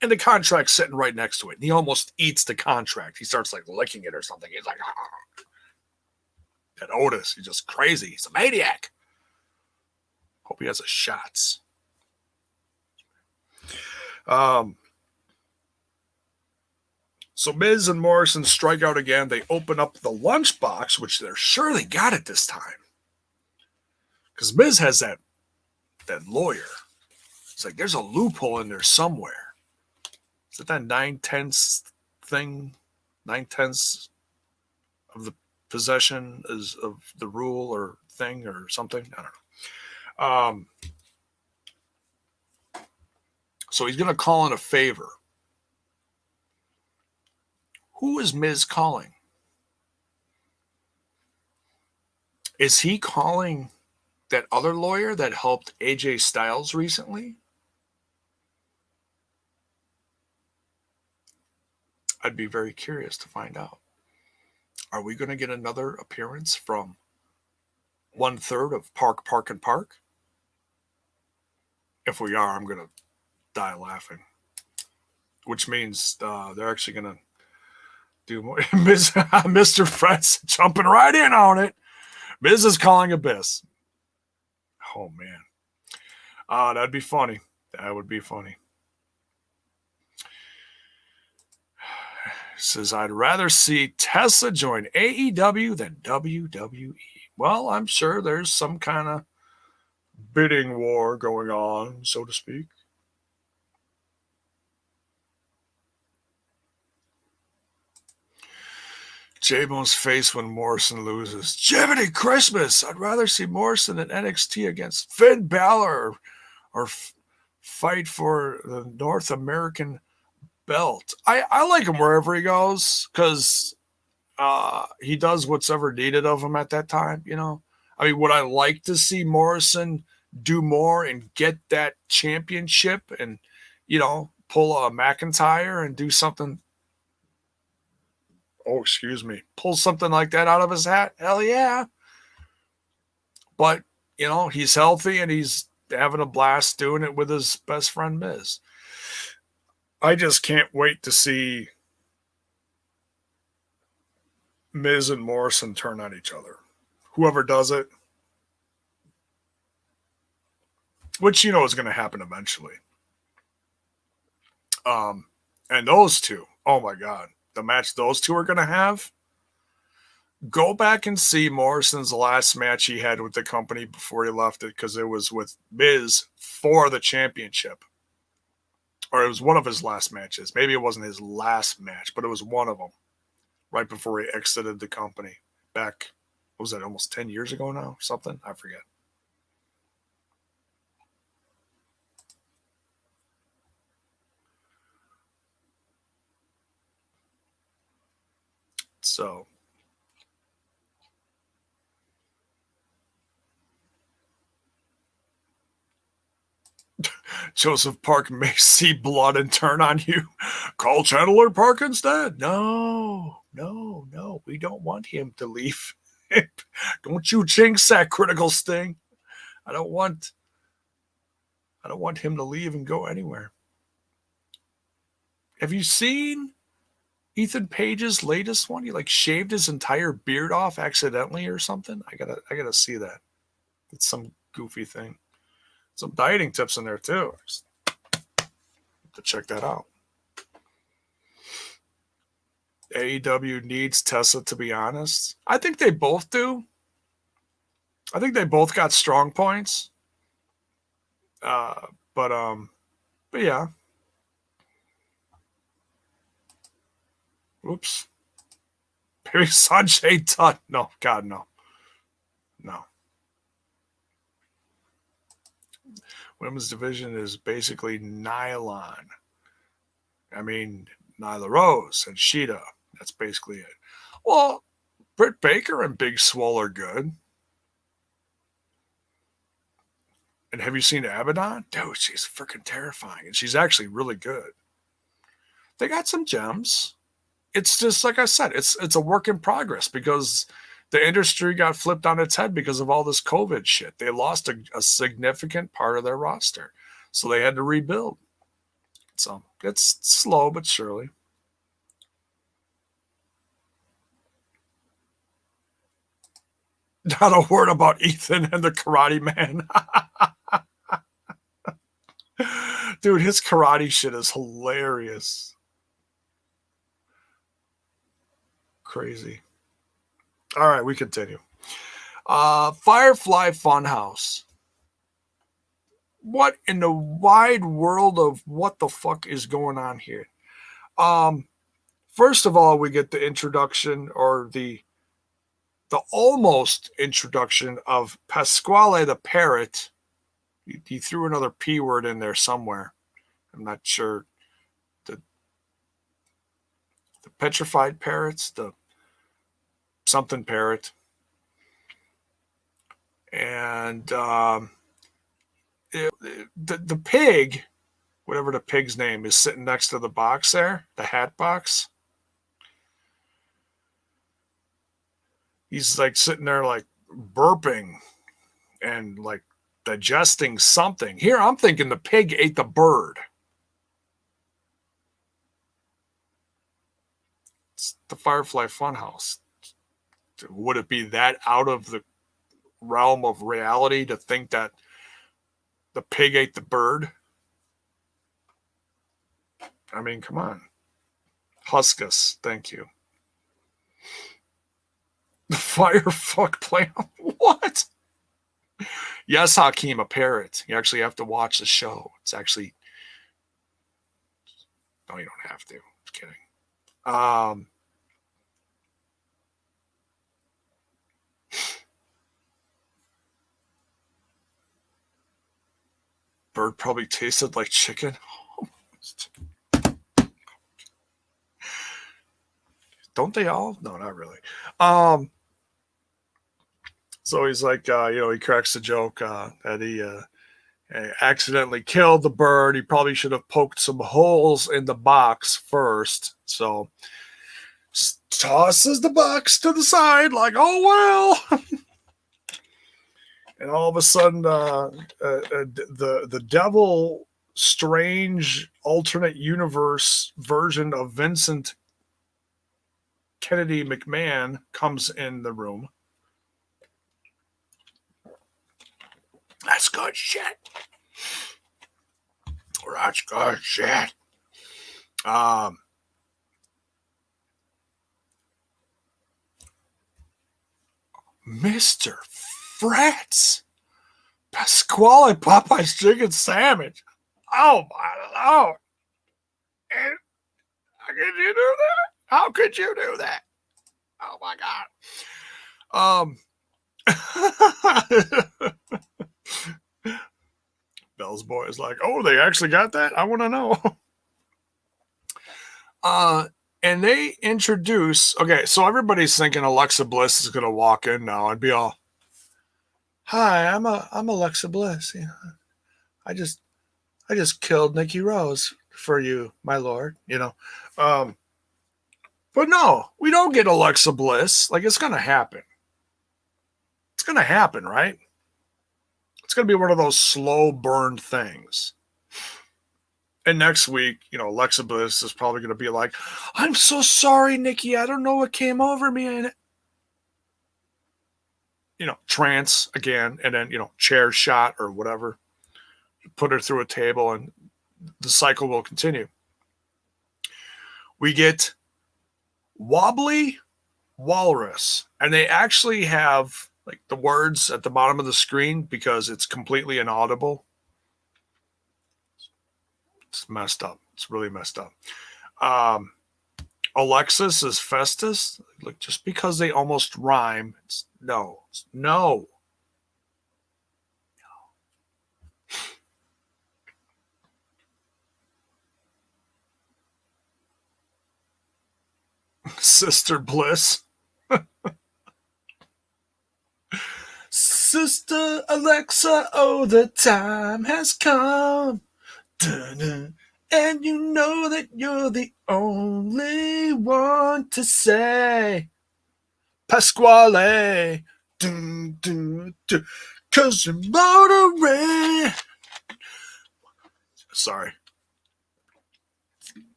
and the contract's sitting right next to it. And he almost eats the contract. He starts like licking it or something. He's like, ah. That Otis, he's just crazy. He's a maniac. Hope he has a shots. So Miz and Morrison strike out again. They open up the lunchbox, which they're sure they got it this time. Because Miz has that lawyer. It's like there's a loophole in there somewhere. Is it that 9/10 thing? 9/10 of the possession is of the rule or thing or something? I don't know. So he's going to call in a favor. Who is Miz calling? Is he calling that other lawyer that helped AJ Styles recently? I'd be very curious to find out. Are we going to get another appearance from 1/3 of Park and Park? If we are, I'm going to die laughing. Which means they're actually going to do more. Mr. Fred's jumping right in on it. Miz is calling Abyss. Oh, man. That'd be funny. That would be funny. Says, I'd rather see Tessa join AEW than WWE. Well, I'm sure there's some kind of bidding war going on, so to speak. J-Bone's face when Morrison loses. Jiminy Christmas! I'd rather see Morrison in NXT against Finn Balor or fight for the North American belt. I like him wherever he goes because he does what's ever needed of him at that time, you know. I mean, would I like to see Morrison do more and get that championship and, you know, pull a McIntyre and do something? Oh, excuse me. Pull something like that out of his hat? Hell yeah. But, you know, he's healthy and he's having a blast doing it with his best friend Miz. I just can't wait to see Miz and Morrison turn on each other. Whoever does it. Which, you know, is going to happen eventually. And those two, oh my God. The match those two are going to have, go back and see Morrison's last match he had with the company before he left it, because it was with Miz for the championship. Or it was one of his last matches. Maybe it wasn't his last match, but it was one of them right before he exited the company back, what was that, almost 10 years ago now? Something? I forget. So Joseph Park may see blood and turn on you. Call Chandler Park instead. No. We don't want him to leave. Don't you jinx that critical sting. I don't want him to leave and go anywhere. Have you seen Ethan Page's latest one? He like shaved his entire beard off accidentally or something. I gotta see that. It's some goofy thing. Some dieting tips in there too. Just have to check that out. AEW needs Tessa, to be honest. I think they both do. I think they both got strong points. But yeah. Oops. Maybe Sanjay Dutt. No, God, no. No. Women's division is basically nylon. I mean, Nyla Rose and Sheeta. That's basically it. Well, Britt Baker and Big Swole are good. And have you seen Abaddon? Dude, she's freaking terrifying. And she's actually really good. They got some gems. It's just, like I said, it's a work in progress because the industry got flipped on its head because of all this COVID shit. They lost a significant part of their roster. So they had to rebuild. So it's slow but surely. Not a word about Ethan and the Karate Man. Dude, his karate shit is hilarious. Crazy. All right, we continue. Firefly Funhouse. What in the wide world of what the fuck is going on here? First of all, we get the introduction or the almost introduction of Pasquale the Parrot. He threw another P word in there somewhere. I'm not sure. The petrified parrots, the something parrot. And the pig, whatever the pig's name is, sitting next to the box there, the hat box. He's like sitting there like burping and like digesting something. Here I'm thinking the pig ate the bird. It's the Firefly Funhouse. Would it be that out of the realm of reality to think that the pig ate the bird? I mean, come on. Huskus, thank you. The Firefuck plan. What? Yes, Hakeem, a parrot. You actually have to watch the show. It's actually... No, you don't have to. Just kidding. Bird probably tasted like chicken. Don't they all? No, not really. So he's like, he cracks the joke that he accidentally killed the bird. He probably should have poked some holes in the box first. So tosses the box to the side like, oh, well. And all of a sudden, the devil strange alternate universe version of Vincent Kennedy McMahon comes in the room. That's good shit. That's good shit. Mr. Fratz. Pasquale Popeye's chicken sandwich. Oh my Lord. And how could you do that? How could you do that? Oh my God. Bell's boy is like, oh, they actually got that? I want to know. And and they introduce, okay, so everybody's thinking Alexa Bliss is going to walk in now and be all, "Hi, I'm Alexa Bliss. You know, I just killed Nikki Rose for you, my lord." You know, but no, we don't get Alexa Bliss. Like, it's going to happen. It's going to happen, right? It's going to be one of those slow burn things. And next week, you know, Alexa Bliss is probably going to be like, "I'm so sorry, Nikki. I don't know what came over me." And, you know, trance again, and then, you know, chair shot or whatever. Put her through a table, and the cycle will continue. We get Wobbly Walrus, and they actually have like the words at the bottom of the screen because it's completely inaudible. It's messed up. It's really messed up. Alexis is Festus. Like, just because they almost rhyme, it's no. Sister Bliss. Sister Alexa, oh, the time has come. Dun-dun. And you know that you're the only one to say Pasquale. Dun, dun, dun. 'Cause you're motoring. Sorry.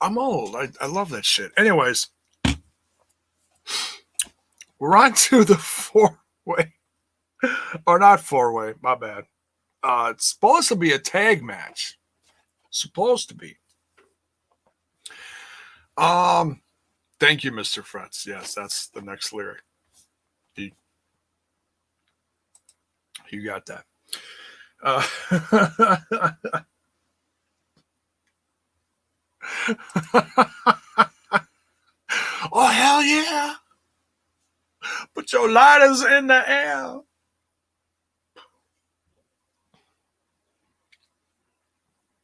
I'm old. I love that shit. Anyways, we're on to the four-way. Or not four-way, my bad. It's supposed to be a tag match. Supposed to be. Thank you, Mr. Fretz. Yes, that's the next lyric. You got that. Oh, hell yeah. Put your lighters in the air.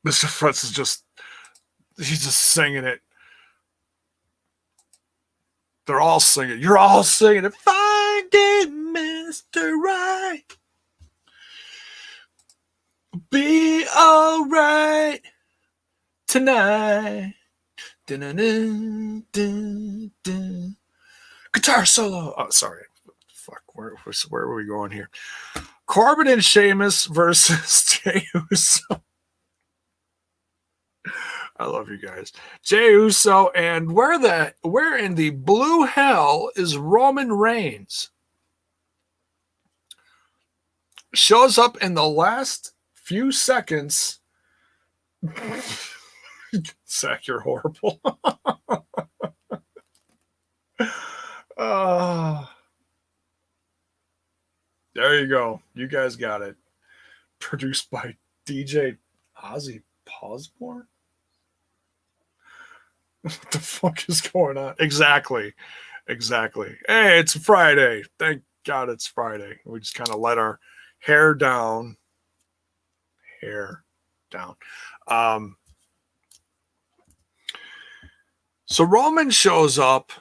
Mr. Fretz is he's just singing it. They're all singing. You're all singing it. Finding Mr. Right. Be all right tonight. Dun, dun, dun, dun, dun. Guitar solo. Oh, sorry. Fuck. Where are we going here? Corbin and Sheamus versus Jey Uso. I love you guys. Jey Uso, and where in the blue hell is Roman Reigns? Shows up in the last few seconds. Zach, you're horrible. There you go. You guys got it. Produced by DJ Ozzy Osbourne. What the fuck is going on? Exactly. Hey, it's Friday. Thank God it's Friday. We just kind of let our hair down. So Roman shows up.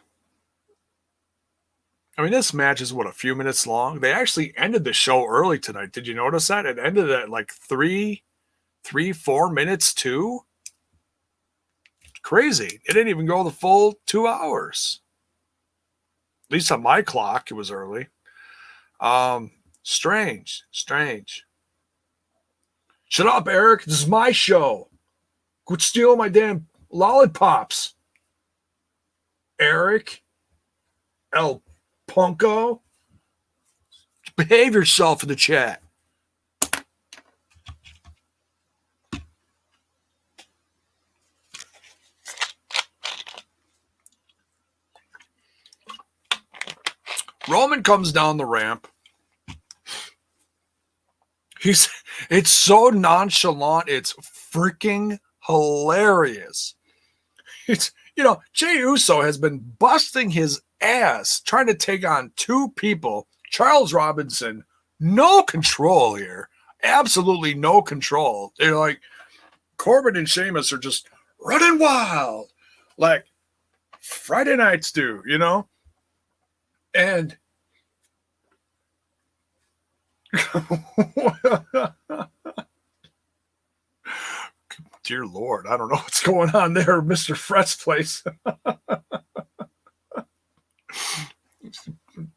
I mean, this match is a few minutes long. They actually ended the show early tonight. Did you notice that? It ended at like 4 minutes too. Crazy. It didn't even go the full 2 hours. At least on my clock, it was early. Strange. Shut up, Eric. This is my show. Quit stealing my damn lollipops. Eric. El Punko. Behave yourself in the chat. Roman comes down the ramp. It's so nonchalant. It's freaking hilarious. Jey Uso has been busting his ass trying to take on 2 people. Charles Robinson, no control here. Absolutely no control. They're like, Corbin and Sheamus are just running wild. like Friday nights do, you know? And dear Lord, I don't know what's going on there, Mr. Fret's place.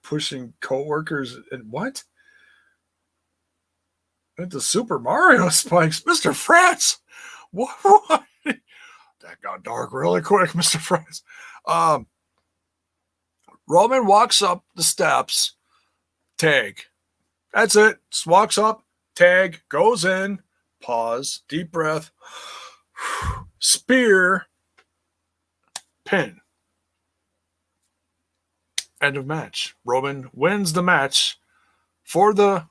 Pushing coworkers and what? Into Super Mario spikes, Mr. Fretz. What? That got dark really quick, Mr. Fretz. Roman walks up the steps, tag. That's it. Just walks up, tag, goes in, pause, deep breath, spear, pin. End of match. Roman wins the match for the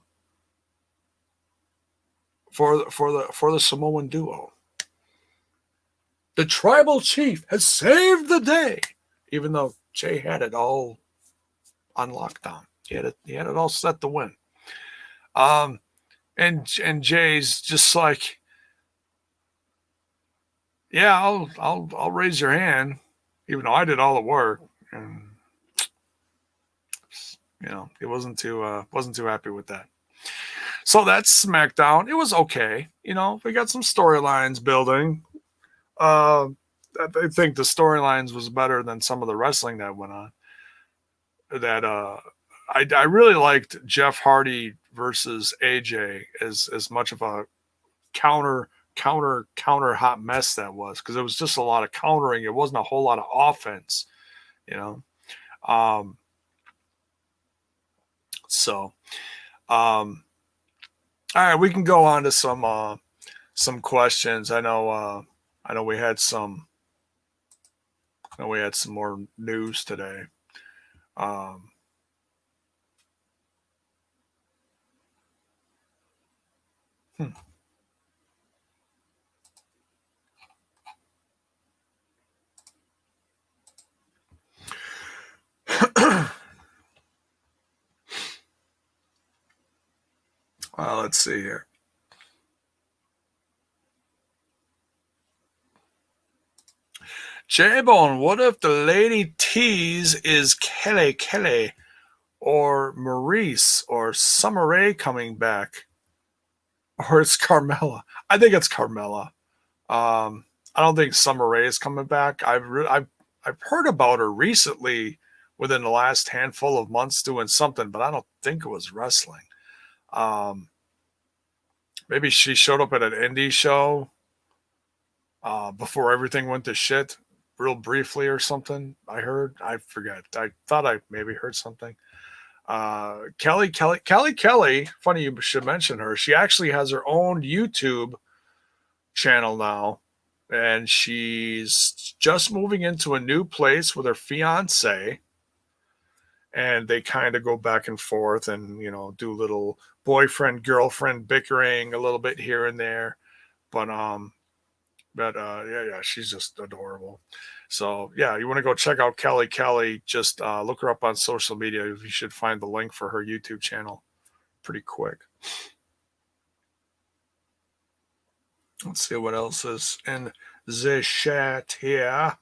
Samoan duo. The tribal chief has saved the day, even though Jay had it all on lockdown. He had it all set to win. And Jay's just like, yeah, I'll raise your hand, even though I did all the work. And you know, he wasn't too happy with that. So that's SmackDown. It was okay. You know, we got some storylines building. I think the storylines was better than some of the wrestling that went on. That I really liked Jeff Hardy versus AJ as much of a counter hot mess that was, because it was just a lot of countering. It wasn't a whole lot of offense, you know. All right, we can go on to some questions. I know we had some more news today. Let's see here. J-Bone, what if the lady tease is Kelly or Maurice or Summer Rae coming back? Or it's Carmella? I think it's Carmella. I don't think Summer Rae is coming back. I've heard about her recently within the last handful of months doing something, but I don't think it was wrestling. Maybe she showed up at an indie show before everything went to shit, real briefly or something. I forget. I thought I maybe heard something. Kelly. Funny you should mention her. She actually has her own YouTube channel now, and she's just moving into a new place with her fiance. And they kind of go back and forth and, you know, do little boyfriend, girlfriend bickering a little bit here and there. But yeah, she's just adorable. So yeah, you want to go check out Kelly. Just look her up on social media. You should find the link for her YouTube channel pretty quick. Let's see what else is in the chat here.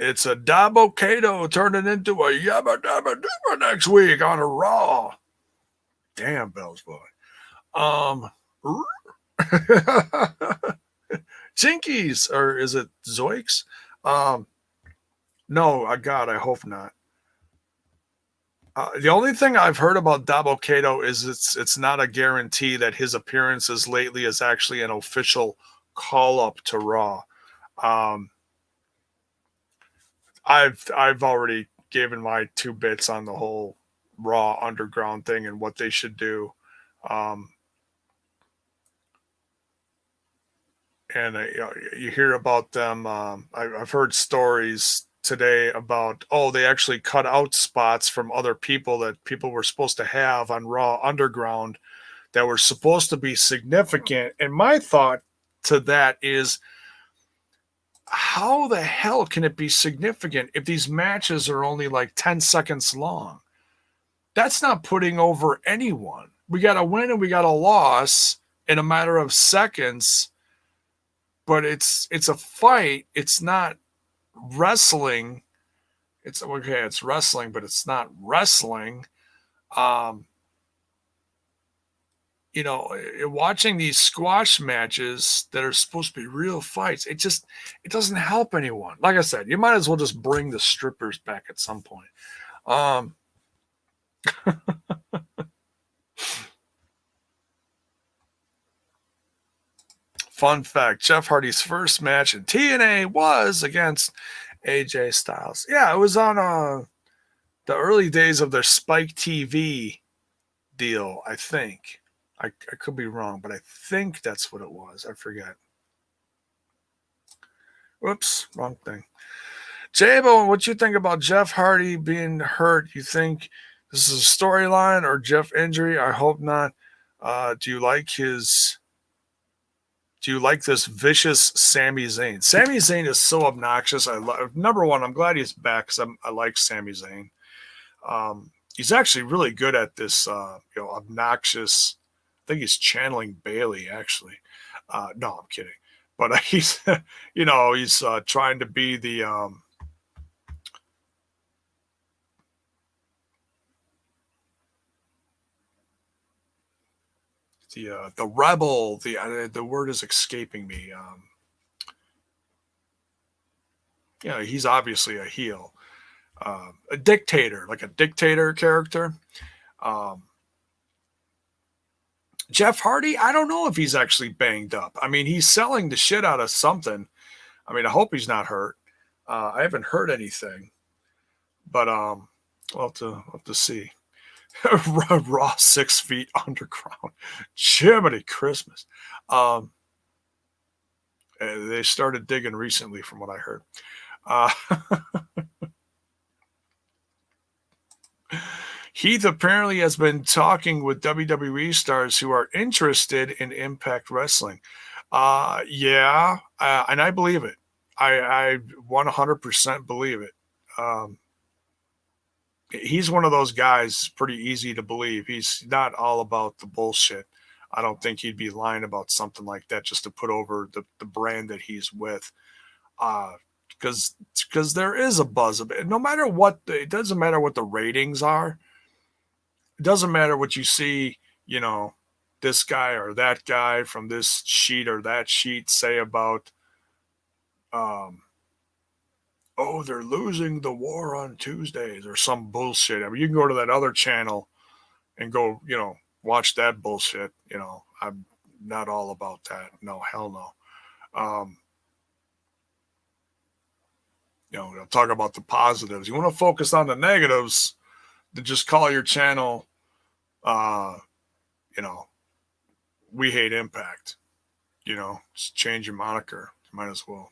It's a Dabo Kato turning into a Yabba Dabba Dooba next week on a Raw. Damn, Bells Boy. Jinkies, or is it Zoiks? No, God, I hope not. The only thing I've heard about Dabo Kato is it's not a guarantee that his appearances lately is actually an official call-up to Raw. I've already given my 2 bits on the whole Raw Underground thing and what they should do. And you hear about them. I've heard stories today about, they actually cut out spots from other people that people were supposed to have on Raw Underground that were supposed to be significant. And my thought to that is, how the hell can it be significant if these matches are only like 10 seconds long? That's not putting over anyone. We got a win and we got a loss in a matter of seconds. but it's a fight. It's not wrestling. It's okay. It's wrestling, but it's not wrestling. You know, watching these squash matches that are supposed to be real fights, it doesn't help anyone. Like I said, you might as well just bring the strippers back at some point. Fun fact, Jeff Hardy's first match in TNA was against AJ Styles. Yeah, it was on the early days of their Spike TV deal, I think. I could be wrong, but I think that's what it was. I forget. Whoops, wrong thing. Jabo, what you think about Jeff Hardy being hurt? You think this is a storyline or Jeff injury? I hope not. Do you like this vicious Sami Zayn? Sami Zayn is so obnoxious. Number one, I'm glad he's back because I like Sami Zayn. He's actually really good at this, obnoxious. I think he's channeling Bailey, actually. No, I'm kidding. But he's, he's trying to be the rebel. The word is escaping me. He's obviously a heel, a dictator, like a dictator character. Jeff Hardy, I don't know if he's actually banged up. I mean, he's selling the shit out of something. I mean, I hope he's not hurt. I haven't heard anything, but we'll have to see. Raw 6 feet underground. Jiminy Christmas. They started digging recently, from what I heard. Heath apparently has been talking with WWE stars who are interested in Impact Wrestling. And I believe it. I 100% believe it. He's one of those guys, pretty easy to believe. He's not all about the bullshit. I don't think he'd be lying about something like that just to put over the brand that he's with. Because there is a buzz of it. No matter what, it doesn't matter what the ratings are. It doesn't matter what you see, this guy or that guy from this sheet or that sheet say about, they're losing the war on Tuesdays or some bullshit. I mean, you can go to that other channel and go, watch that bullshit. I'm not all about that. No, hell no. They'll talk about the positives. You want to focus on the negatives, then just call your channel, We Hate Impact. Just change your moniker. You might as well,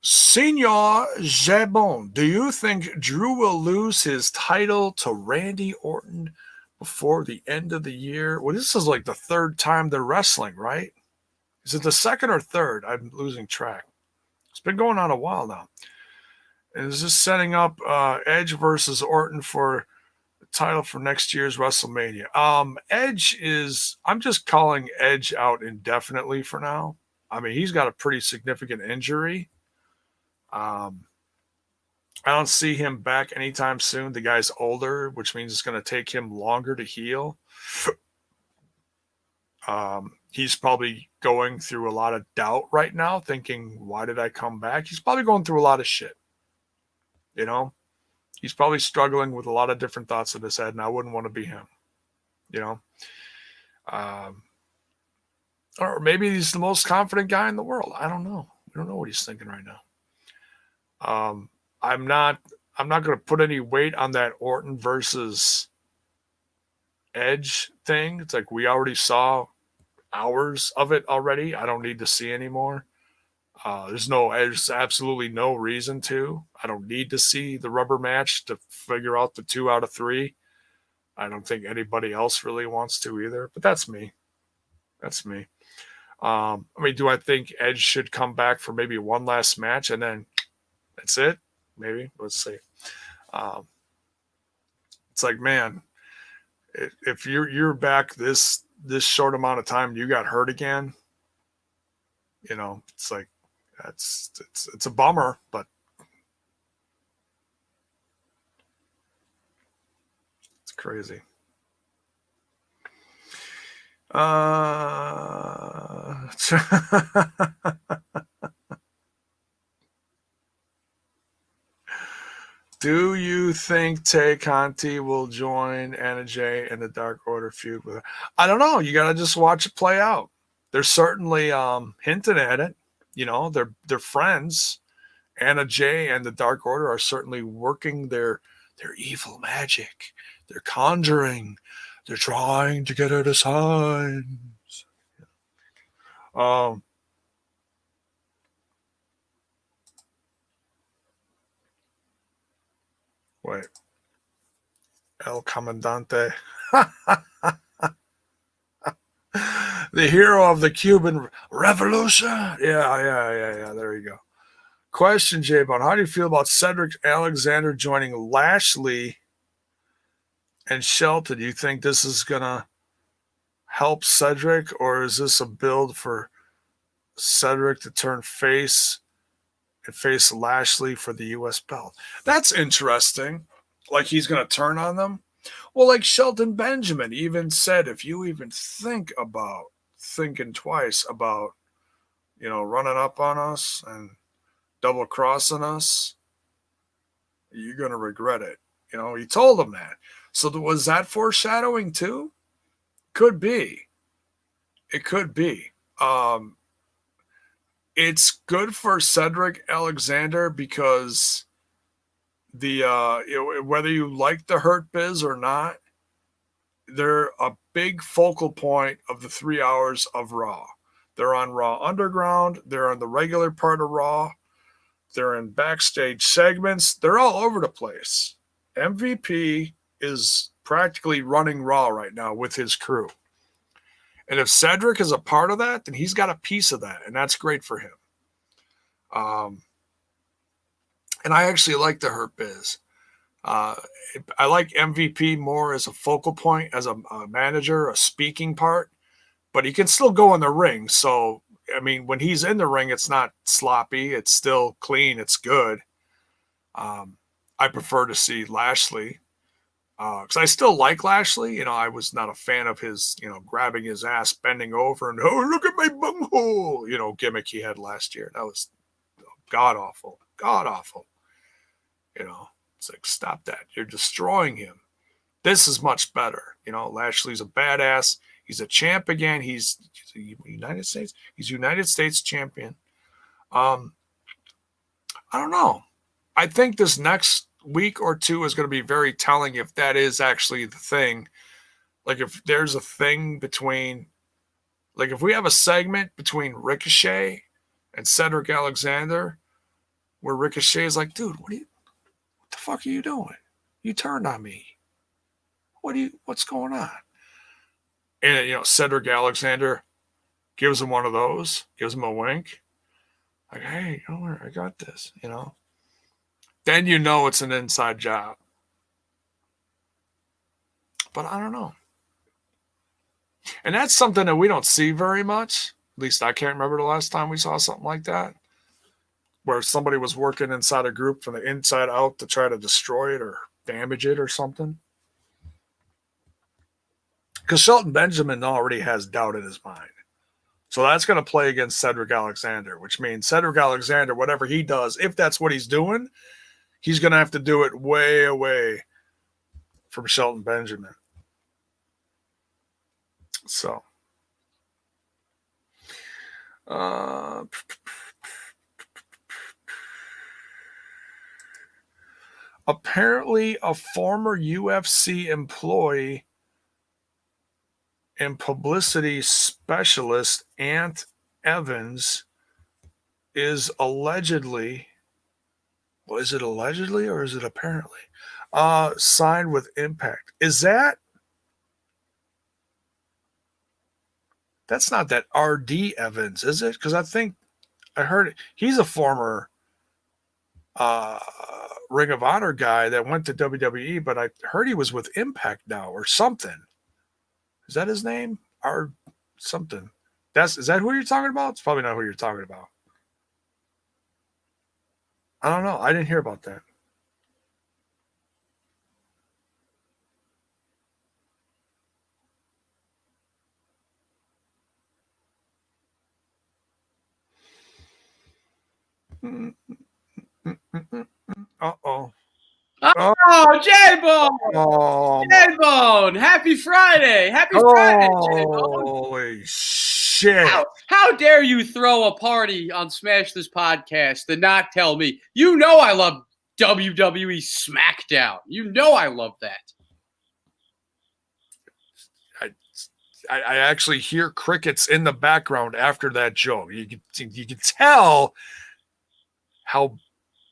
Senor Jabon, do you think Drew will lose his title to Randy Orton before the end of the year? Well, this is like the third time they're wrestling, right? Is it the second or third? I'm losing track. It's been going on a while now. And is this setting up Edge versus Orton for the title for next year's WrestleMania? I'm just calling Edge out indefinitely for now. I mean, he's got a pretty significant injury. I don't see him back anytime soon. The guy's older, which means it's going to take him longer to heal. He's probably going through a lot of doubt right now, thinking, why did I come back? He's probably going through a lot of shit. He's probably struggling with a lot of different thoughts in his head, and I wouldn't want to be him. Or maybe he's the most confident guy in the world. I don't know. We don't know what he's thinking right now. I'm not going to put any weight on that Orton versus Edge thing. It's like we already saw hours of it already. I don't need to see anymore. There's absolutely no reason to. I don't need to see the rubber match to figure out the 2 out of 3. I don't think anybody else really wants to either, but that's me. Do I think Edge should come back for maybe one last match and then that's it? Maybe. Let's see. It's like, man, if you're back this short amount of time, you got hurt again. It's like it's a bummer, but it's crazy. Do you think Tay Conti will join Anna Jay in the Dark Order feud with her? I don't know. You got to just watch it play out. They're certainly hinting at it. They're friends. Anna Jay and the Dark Order are certainly working their evil magic. They're conjuring. They're trying to get her to sign. Wait. El Comandante. The hero of the Cuban Revolution. Yeah. There you go. Question, J-Bone. How do you feel about Cedric Alexander joining Lashley and Shelton? Do you think this is going to help Cedric, or is this a build for Cedric to turn face and face Lashley for the U.S. belt? That's interesting. Like he's going to turn on them? Well, like Shelton Benjamin even said, if you even thinking twice about, running up on us and double crossing us, you're going to regret it. He told them that. So was that foreshadowing too? Could be. It could be. It's good for Cedric Alexander because whether you like the Hurt Biz or not, they're a big focal point of the 3 hours of Raw. They're on Raw Underground. They're on the regular part of Raw. They're in backstage segments. They're all over the place. MVP is practically running Raw right now with his crew. And if Cedric is a part of that, then he's got a piece of that, and that's great for him. And I actually like the Hurt Biz. I like MVP more as a focal point, as a manager, a speaking part, but he can still go in the ring. So, I mean, when he's in the ring, it's not sloppy. It's still clean. It's good. I prefer to see Lashley because I still like Lashley. I was not a fan of his, grabbing his ass, bending over, and, oh, look at my bunghole, gimmick he had last year. That was god-awful. God-awful. It's like, stop that. You're destroying him. This is much better. Lashley's a badass. He's a champ again. He's United States. He's United States champion. I don't know. I think this next week or two is going to be very telling if that is actually the thing. Like if there's a thing between, like if we have a segment between Ricochet and Cedric Alexander, where Ricochet is like, dude, what the fuck are you doing? You turned on me. What's going on? And, Cedric Alexander gives him one of those, gives him a wink. Like, hey, I got this, Then it's an inside job. But I don't know. And that's something that we don't see very much. At least I can't remember the last time we saw something like that, where somebody was working inside a group from the inside out to try to destroy it or damage it or something. Because Shelton Benjamin already has doubt in his mind. So that's going to play against Cedric Alexander, which means Cedric Alexander, whatever he does, if that's what he's doing, he's going to have to do it way away from Shelton Benjamin. So, apparently a former UFC employee and publicity specialist, Ant Evans, is allegedly, well, is it allegedly or is it apparently, signed with Impact. That's not that RD Evans, is it? Because I think I heard it. He's a former Ring of Honor guy that went to WWE, but I heard he was with Impact now or something. Is that his name or something? Is that who you're talking about? It's probably not who you're talking about. I don't know. I didn't hear about that. Uh-oh. Oh, J-Bone! Oh, J-Bone! Happy Friday! Happy Friday, J-Bone! Holy shit. How dare you throw a party on Smash This Podcast and not tell me? You know I love WWE SmackDown. You know I love that. I actually hear crickets in the background after that joke. You can tell how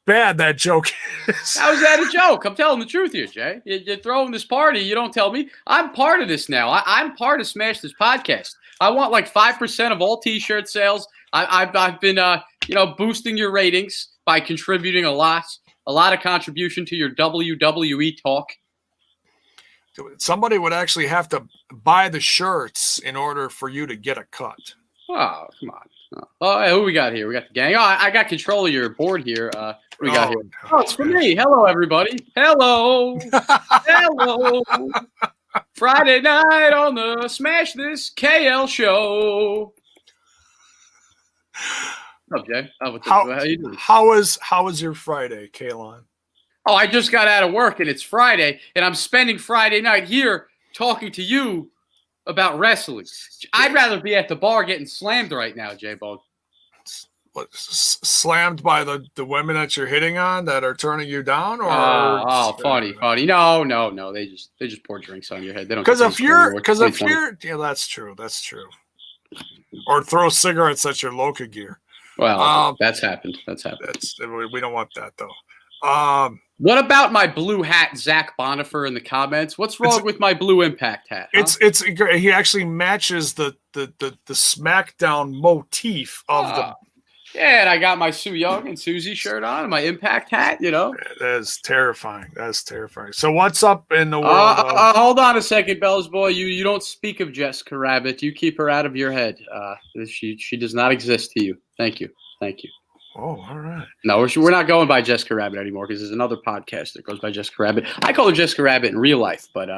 bad that joke is. How is that a joke? I'm telling the truth here, Jay. You're throwing this party. You don't tell me. I'm part of this now. I'm part of Smash This Podcast. I want like 5% of all T-shirt sales. I've been boosting your ratings by contributing a lot of contribution to your WWE talk. Somebody would actually have to buy the shirts in order for you to get a cut. Oh, come on. Oh, hey, who we got here? We got the gang. Oh, I got control of your board here. What do we got here? Oh, it's for me. Hello, everybody. Hello. Hello. Friday night on the Smash This KL show. What's up, Jay? How you doing? How was your Friday, Kalon? Oh, I just got out of work, and it's Friday, and I'm spending Friday night here talking to you about wrestling. I'd rather be at the bar getting slammed right now, J-Bone. What, slammed by the women that you're hitting on that are turning you down, or funny. No. They just pour drinks on your head. They don't. Because if you're, yeah, that's true. Or throw cigarettes at your Loca gear. Well, that's happened. We don't want that though. What about my blue hat, Zach Bonifer, in the comments? What's wrong with my blue Impact hat? Huh? It's he actually matches the SmackDown motif of the. Yeah, and I got my Sue Young and Susie shirt on, my Impact hat. That is terrifying. So what's up in the world? Hold on a second, Bells boy. You don't speak of Jessica Rabbit. You keep her out of your head. She does not exist to you. Thank you. Oh, all right. No, we're not going by Jessica Rabbit anymore because there's another podcast that goes by Jessica Rabbit. I call her Jessica Rabbit in real life, but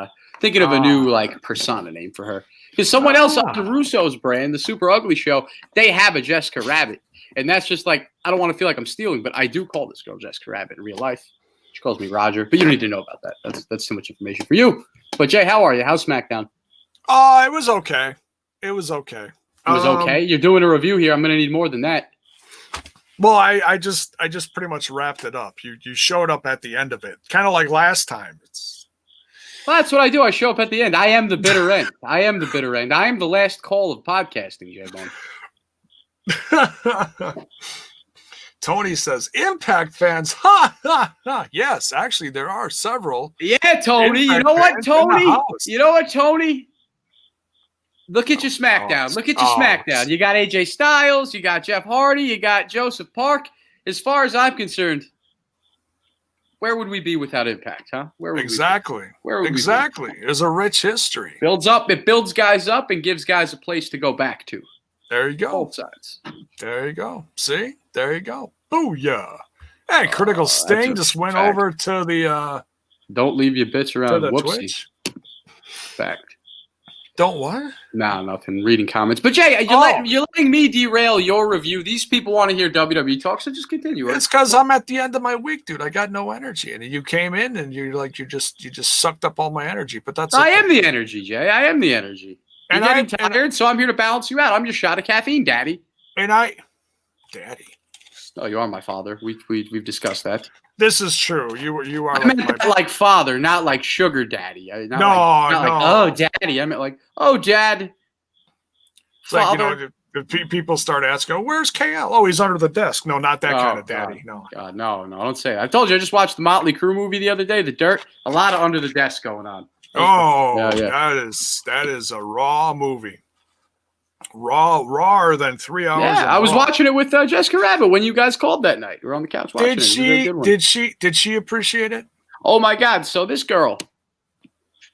thinking of a new persona name for her. Because someone else on the Russo's brand, the Super Ugly Show, they have a Jessica Rabbit. And that's just like, I don't want to feel like I'm stealing, but I do call this girl Jessica Rabbit in real life. She calls me Roger, but you don't need to know about that. That's too much information for you. But Jay, how are you? How's SmackDown? It was okay. It was okay. You're doing a review here. I'm going to need more than that. Well, I just pretty much wrapped it up. You showed up at the end of it, kind of like last time. Well, that's what I do. I show up at the end. I am the bitter end. I am the last call of podcasting, J-Bone. Tony says, Impact fans. Ha, ha, ha. Yes, actually, there are several. Yeah, Tony. You know what, Tony? Look at your SmackDown. You got AJ Styles. You got Jeff Hardy. You got Joseph Park. As far as I'm concerned, where would we be without Impact, huh? Exactly. There's a rich history. It builds guys up and gives guys a place to go back to. There you go. Both sides. There you go. See? There you go. Booyah. Hey, Critical Sting just went over to the don't leave your bits around. Whoopsie. Twitch. Fact. Don't what? No, nothing. Reading comments. But Jay, you're letting me derail your review. These people want to hear WWE talk, so just continue. It's because I'm at the end of my week, dude. I got no energy, and you came in and you just sucked up all my energy. But that's I am the energy, Jay. I am the energy. You're getting tired, so I'm here to balance you out. I'm your shot of caffeine, Daddy. Daddy. Oh, you are my father. We've discussed that. This is true. You are. I meant like father, not like sugar daddy. No. Like, oh, daddy. I meant like, oh, dad. It's father. Like, people start asking, "Where's KL?" Oh, he's under the desk. No, not that kind of daddy. No. God, no, don't say it. I told you. I just watched the Motley Crue movie the other day, The Dirt. A lot of under the desk going on. Oh, yeah. That is a raw movie. rawer than 3 hours. Yeah, I was watching it with Jessica Rabbit when you guys called that night. We were on the couch watching it. Did she appreciate it? Oh my God! So this girl,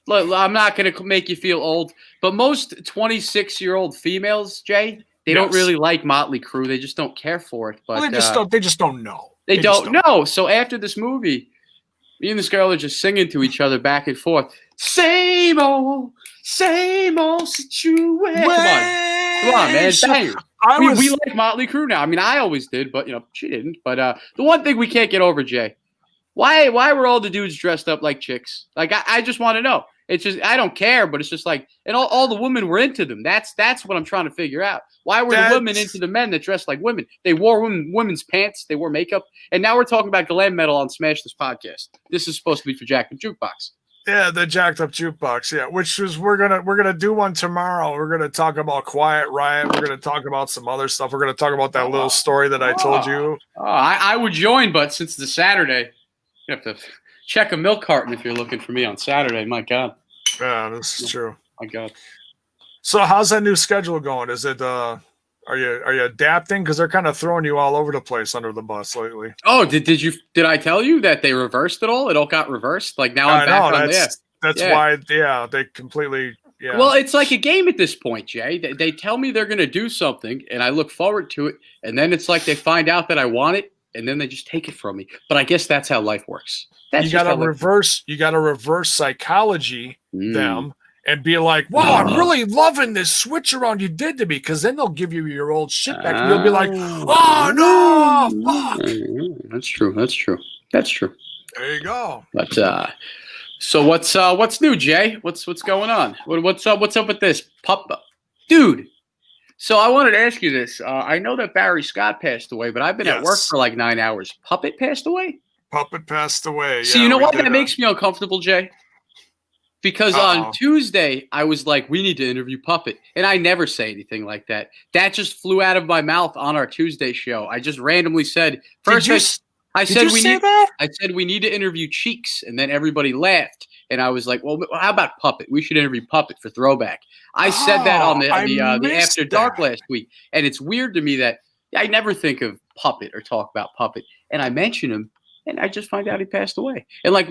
look, I'm not going to make you feel old, but most 26-year-old females, Jay, they don't really like Motley Crue. They just don't care for it. But they just don't know. They don't know. So after this movie, me and this girl are just singing to each other back and forth. Same old situation. Come on, man. Bangers. We like Motley Crue now. I mean, I always did, but she didn't. But the one thing we can't get over, Jay, why were all the dudes dressed up like chicks? Like I just want to know. It's just I don't care, but it's just like, and all the women were into them. That's what I'm trying to figure out. Why were the women into the men that dressed like women? They wore women's pants, they wore makeup, and now we're talking about glam metal on Smash This Podcast. This is supposed to be for Jacked Up Jukebox. Yeah, the Jacked Up Jukebox. Yeah, which is we're gonna do one tomorrow. We're gonna talk about Quiet Riot. We're gonna talk about some other stuff. We're gonna talk about that little story that I told you. Oh, I would join, but since it's a Saturday, you have to check a milk carton if you're looking for me on Saturday. My God. Yeah, this is true. My God. So how's that new schedule going? Is it are you adapting? Because they're kind of throwing you all over the place under the bus lately. Oh, did I tell you that they reversed it all? It all got reversed. Like now I'm back on there. That's why. Yeah, they completely. Yeah. Well, it's like a game at this point, Jay. They tell me they're going to do something, and I look forward to it, and then it's like they find out that I want it, and then they just take it from me. But I guess that's how life works. You got to reverse psychology them and be like, wow, I'm really loving this switch around you did to me, because then they'll give you your old shit back and you'll be like, oh no, fuck. That's true. There you go. But so what's new, Jay? What's going on? What's up with this dude? So I wanted to ask you this. I know that Barry Scott passed away, but I've been at work for like 9 hours. Puppet passed away? Puppet passed away. So you know what? That makes me uncomfortable, Jay. Because on Tuesday, I was like, we need to interview Puppet. And I never say anything like that. That just flew out of my mouth on our Tuesday show. I just randomly said, I said we need to interview Cheeks. And then everybody laughed. And I was like, well, how about Puppet? We should interview Puppet for Throwback. I said that on the After Dark last week. And it's weird to me that I never think of Puppet or talk about Puppet. And I mention him. And I just find out he passed away. And like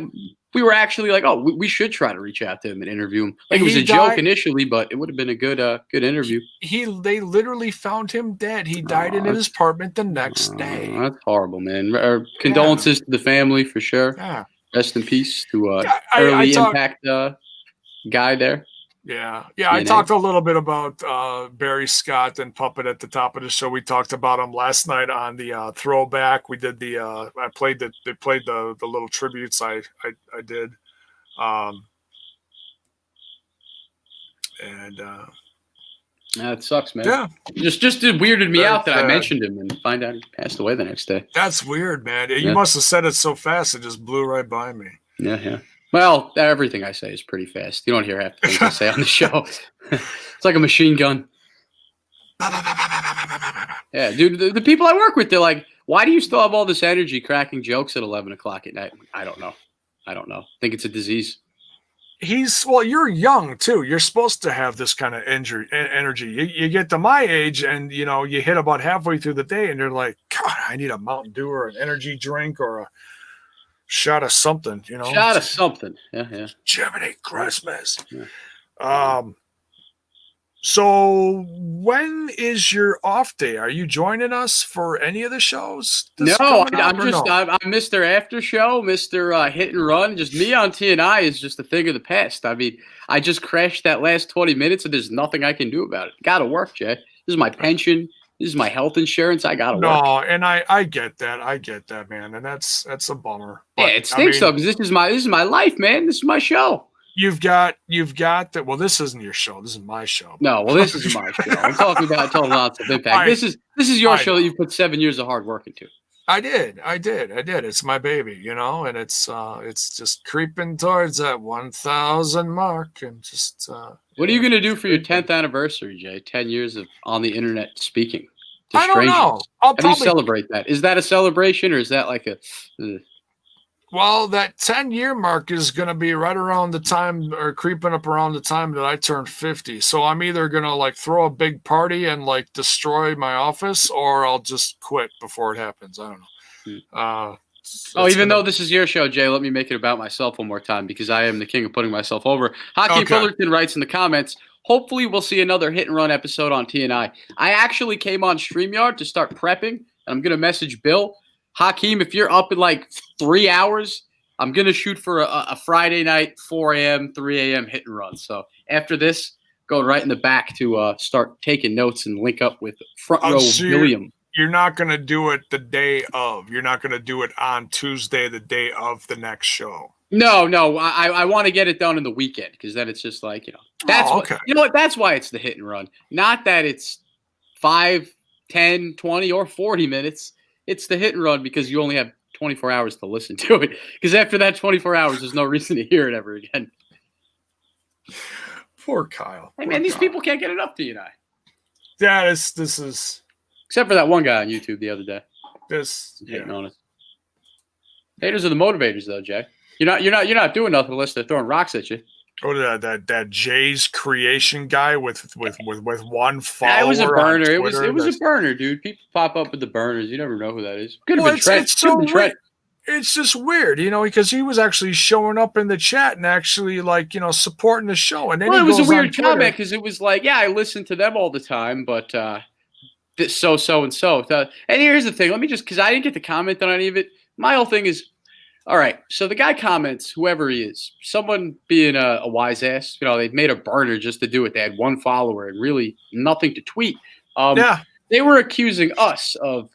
we were actually like, oh, we should try to reach out to him and interview him. Like it was a joke initially, but it would have been a good interview. They literally found him dead. He died in his apartment the next day. That's horrible, man. Our condolences to the family for sure. Yeah. Rest in peace to early impact guy there. Yeah. I talked a little bit about Barry Scott and Puppet at the top of the show. We talked about him last night on the Throwback. We did they played the little tributes I did, it sucks, man. Yeah, just it weirded me out that I mentioned him and find out he passed away the next day. That's weird, man. You must have said it so fast it just blew right by me. Yeah. Well, everything I say is pretty fast. You don't hear half the things I say on the show. It's like a machine gun. Yeah, dude, the people I work with, they're like, why do you still have all this energy cracking jokes at 11 o'clock at night? I don't know. I think it's a disease. You're young, too. You're supposed to have this kind of energy. You get to my age and, you hit about halfway through the day and you're like, God, I need a Mountain Dew or an energy drink or a shot of something, Shot of something. Yeah. Jiminy Christmas. Yeah. So when is your off day? Are you joining us for any of the shows? No, I'm Mr. After Show, Mr. Hit and Run. Just me on TNI is just a thing of the past. I mean, I just crashed that last 20 minutes and there's nothing I can do about it. Got to work, Jay. This is my pension. This is my health insurance. I gotta work. No, and I get that. I get that, man. And that's a bummer. But, yeah, it stinks though, because this is my life, man. This is my show. You've got that. Well, this isn't your show. This is my show. No, well, this is my show. I'm talking about Total Lots of Impact. This is your show that you put 7 years of hard work into. I did. It's my baby, and it's just creeping towards that 1,000 mark, and just. What are you gonna do for your 10th anniversary, Jay? 10 years of on the internet speaking. I don't know. How do you celebrate that? Is that a celebration or is that like a? Well, that 10-year mark is going to be right around the time, or creeping up around the time that I turn 50. So I'm either going to like throw a big party and like destroy my office, or I'll just quit before it happens. I don't know. Even though this is your show, Jay, let me make it about myself one more time, because I am the king of putting myself over. Hockey Fullerton writes in the comments, hopefully we'll see another hit and run episode on TNI. I actually came on StreamYard to start prepping, and I'm going to message Bill. Hakeem, if you're up in like 3 hours, I'm going to shoot for a Friday night, 4 a.m., 3 a.m. hit and run. So after this, go right in the back to start taking notes and link up with Front Row William. You're not going to do it the day of. You're not going to do it on Tuesday, the day of the next show. No. I want to get it done in the weekend, because then it's just like, that's that's why it's the hit and run. Not that it's 5, 10, 20, or 40 minutes. It's the hit and run because you only have 24 hours to listen to it. Because after that 24 hours, there's no reason to hear it ever again. Poor Kyle. Hey, man, these people can't get enough TNI. Yeah, this is... Except for that one guy on YouTube the other day. Hating on us. Haters are the motivators, though, Jay. You're not doing nothing unless they're throwing rocks at you. Oh, that Jay's creation guy with one follower. It was a burner. On Twitter. It was a burner, dude. People pop up with the burners. You never know who that is. Could have been Trent. It's just weird, because he was actually showing up in the chat and actually supporting the show. And then it was a weird comment, because it was like, I listen to them all the time, but so and so. And here's the thing. Let me just, because I didn't get to comment on any of it. My whole thing is, all right, so the guy comments, whoever he is, someone being a wise ass, they've made a burner just to do it. They had one follower and really nothing to tweet. They were accusing us of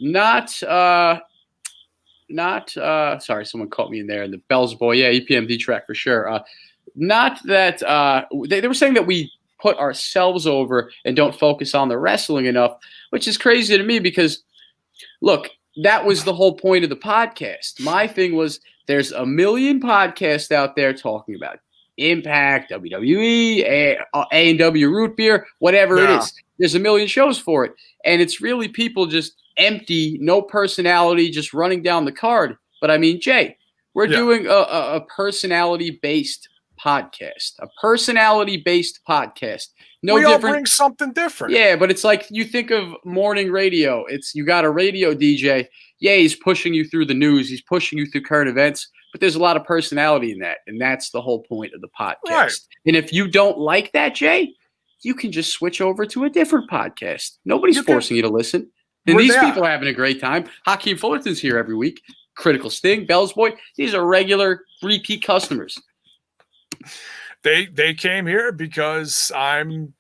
not sorry, someone caught me in there, and the Bells boy, EPMD track for sure. Not that they were saying that we put ourselves over and don't focus on the wrestling enough, which is crazy to me because, look, that was the whole point of the podcast. My thing was, there's a million podcasts out there talking about Impact, WWE, A&W Root Beer, whatever it is. There's a million shows for it. And it's really people just empty, no personality, just running down the card. But I mean, Jay, we're doing a personality-based podcast. A personality-based podcast. We all bring something different. Yeah, but it's like you think of morning radio. You got a radio DJ. Yeah, he's pushing you through the news. He's pushing you through current events. But there's a lot of personality in that. And that's the whole point of the podcast. Right. And if you don't like that, Jay, you can just switch over to a different podcast. Nobody's forcing you to listen. And these people are having a great time. Hakeem Fullerton's here every week. Critical Sting, Bell's Boy. These are regular repeat customers. They came here because I'm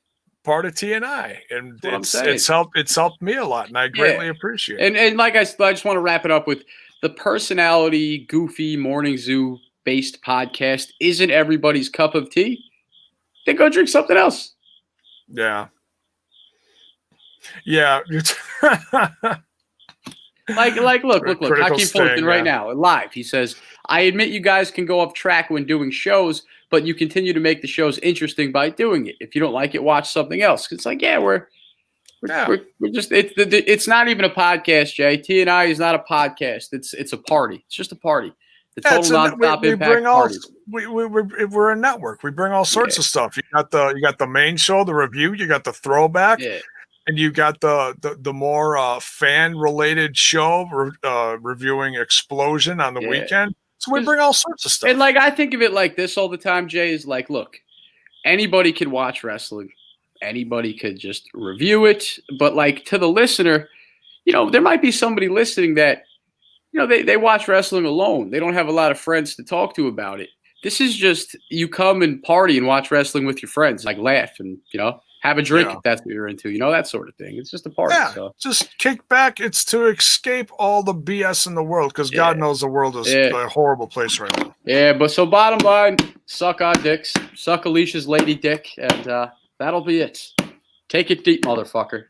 part of TNI, and it's helped me a lot, and I greatly appreciate it. And like I just want to wrap it up with the personality, goofy morning zoo based podcast isn't everybody's cup of tea. Then go drink something else. Yeah. Like, look. Hakeem Fullerton right now, live. He says, I admit you guys can go off track when doing shows, but you continue to make the shows interesting by doing it. If you don't like it, watch something else. It's like, we're just, it's not even a podcast, Jay. TNI is not a podcast. It's a party. It's just a party. The total nonstop impact party. We're a network. We bring all sorts of stuff. You got the main show, the review. You got the throwback. Yeah. And you got the more fan-related show reviewing Explosion on the weekend. So we bring all sorts of stuff. And I think of it like this all the time, Jay, is like, look, anybody could watch wrestling. Anybody could just review it. But to the listener, there might be somebody listening that, they watch wrestling alone. They don't have a lot of friends to talk to about it. This is just, you come and party and watch wrestling with your friends, laugh and, have a drink if that's what you're into, that sort of thing. It's just a party. Yeah, so. Just kick back. It's to escape all the BS in the world because God knows the world is a horrible place right now. Yeah, but so bottom line, suck our dicks, suck Alicia's lady dick, and that'll be it. Take it deep, motherfucker.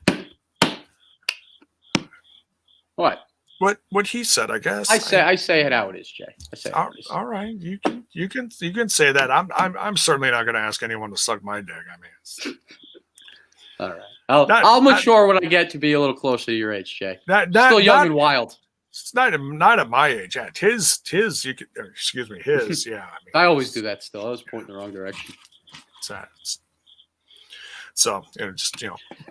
What? What he said, I guess. I say it how it is, Jay. I say how it is. All right, you can say that. I'm certainly not going to ask anyone to suck my dick. I mean. All right. I'll mature when I get to be a little closer to your age, Jay. Still young and wild. It's not at my age. At his, you could, excuse me, his, yeah. I mean, I always do that still. I was pointing the wrong direction. So, just,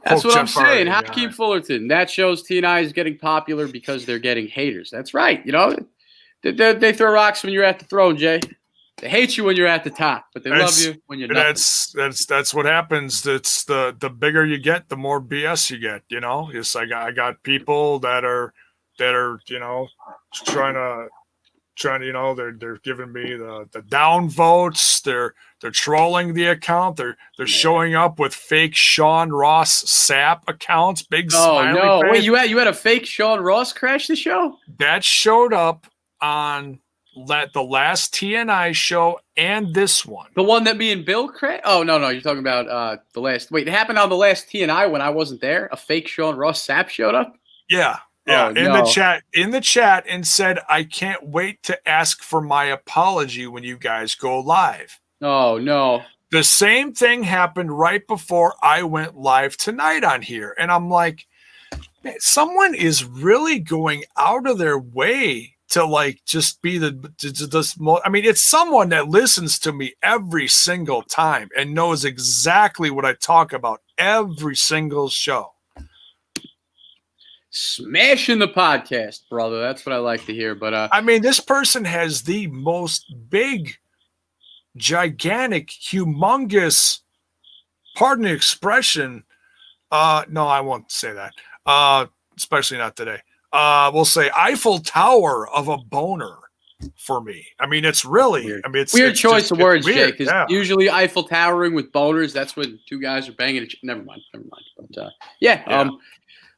That's what I'm Jeff Hardy saying. in the Hakeem eye. Fullerton. That shows T&I is getting popular because they're getting haters. That's right. They throw rocks when you're at the throne, Jay. They hate you when you're at the top, but they love you when you're nothing. That's what happens. It's the bigger you get, the more BS you get. It's like I got people that are trying to they're giving me the down votes. They're trolling the account. They're showing up with fake Sean Ross Sap accounts. Big smiley face. Wait, you had a fake Sean Ross crash the show? That showed up on the last TNI show and this one. The one that me and Bill crashed? Oh, no, you're talking about the last. Wait, it happened on the last TNI when I wasn't there? A fake Sean Ross Sap showed up? Yeah. Oh, in the chat and said, I can't wait to ask for my apology when you guys go live. Oh, no. The same thing happened right before I went live tonight on here. And I'm like, man, someone is really going out of their way to just be it's someone that listens to me every single time and knows exactly what I talk about every single show. Smashing the podcast, brother. That's what I like to hear. But this person has the most big, gigantic, humongous, pardon the expression. No, I won't say that. Especially not today. We'll say Eiffel Tower of a boner for me. It's really weird. It's weird choice of words, Jay. Because usually Eiffel Towering with boners, that's when two guys are banging. Never mind.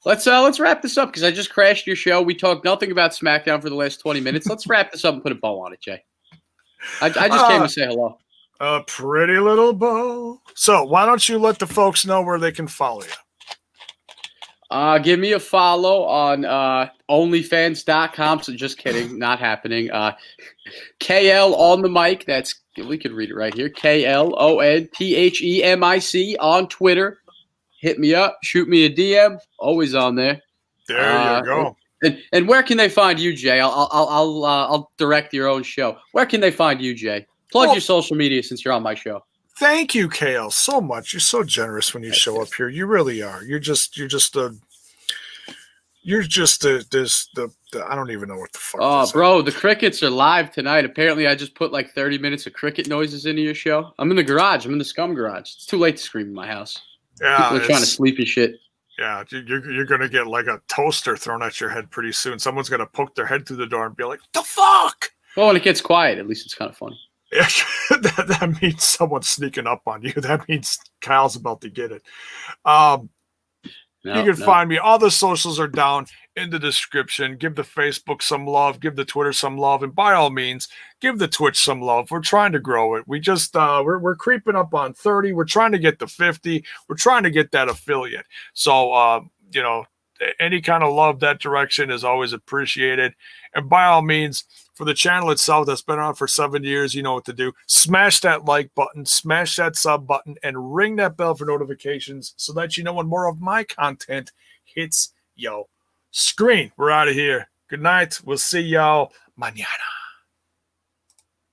But let's wrap this up because I just crashed your show. We talked nothing about SmackDown for the last 20 minutes. Let's wrap this up and put a bow on it, Jay. I just came to say hello. A pretty little bow. So why don't you let the folks know where they can follow you? Give me a follow on onlyfans.com. So just kidding, not happening. KL on the mic. We could read it right here. KLONTHEMIC on Twitter. Hit me up. Shoot me a DM. Always on there. There you go. And where can they find you, Jay? I'll direct your own show. Where can they find you, Jay? Plug your social media since you're on my show. Thank you, KL, so much. You're so generous when you show up here. You really are. I don't even know what the fuck. Oh, bro, the crickets are live tonight. Apparently, I just put 30 minutes of cricket noises into your show. I'm in the garage. I'm in the scum garage. It's too late to scream in my house. Yeah, people are trying to sleep and shit. Yeah, you're gonna get a toaster thrown at your head pretty soon. Someone's gonna poke their head through the door and be like, "The fuck!" Well, when it gets quiet, at least it's kind of funny. Yeah, that means someone's sneaking up on you. That means Kyle's about to get it. You can find me. All the socials are down in the description. Give the Facebook some love. Give the Twitter some love. And by all means, give the Twitch some love. We're trying to grow it. We just, we're creeping up on 30. We're trying to get to 50. We're trying to get that affiliate. So, any kind of love that direction is always appreciated. And by all means, for the channel itself that's been around for 7 years, you know what to do. Smash that like button, smash that sub button, and ring that bell for notifications so that you know when more of my content hits your screen. We're out of here. Good night. We'll see y'all mañana.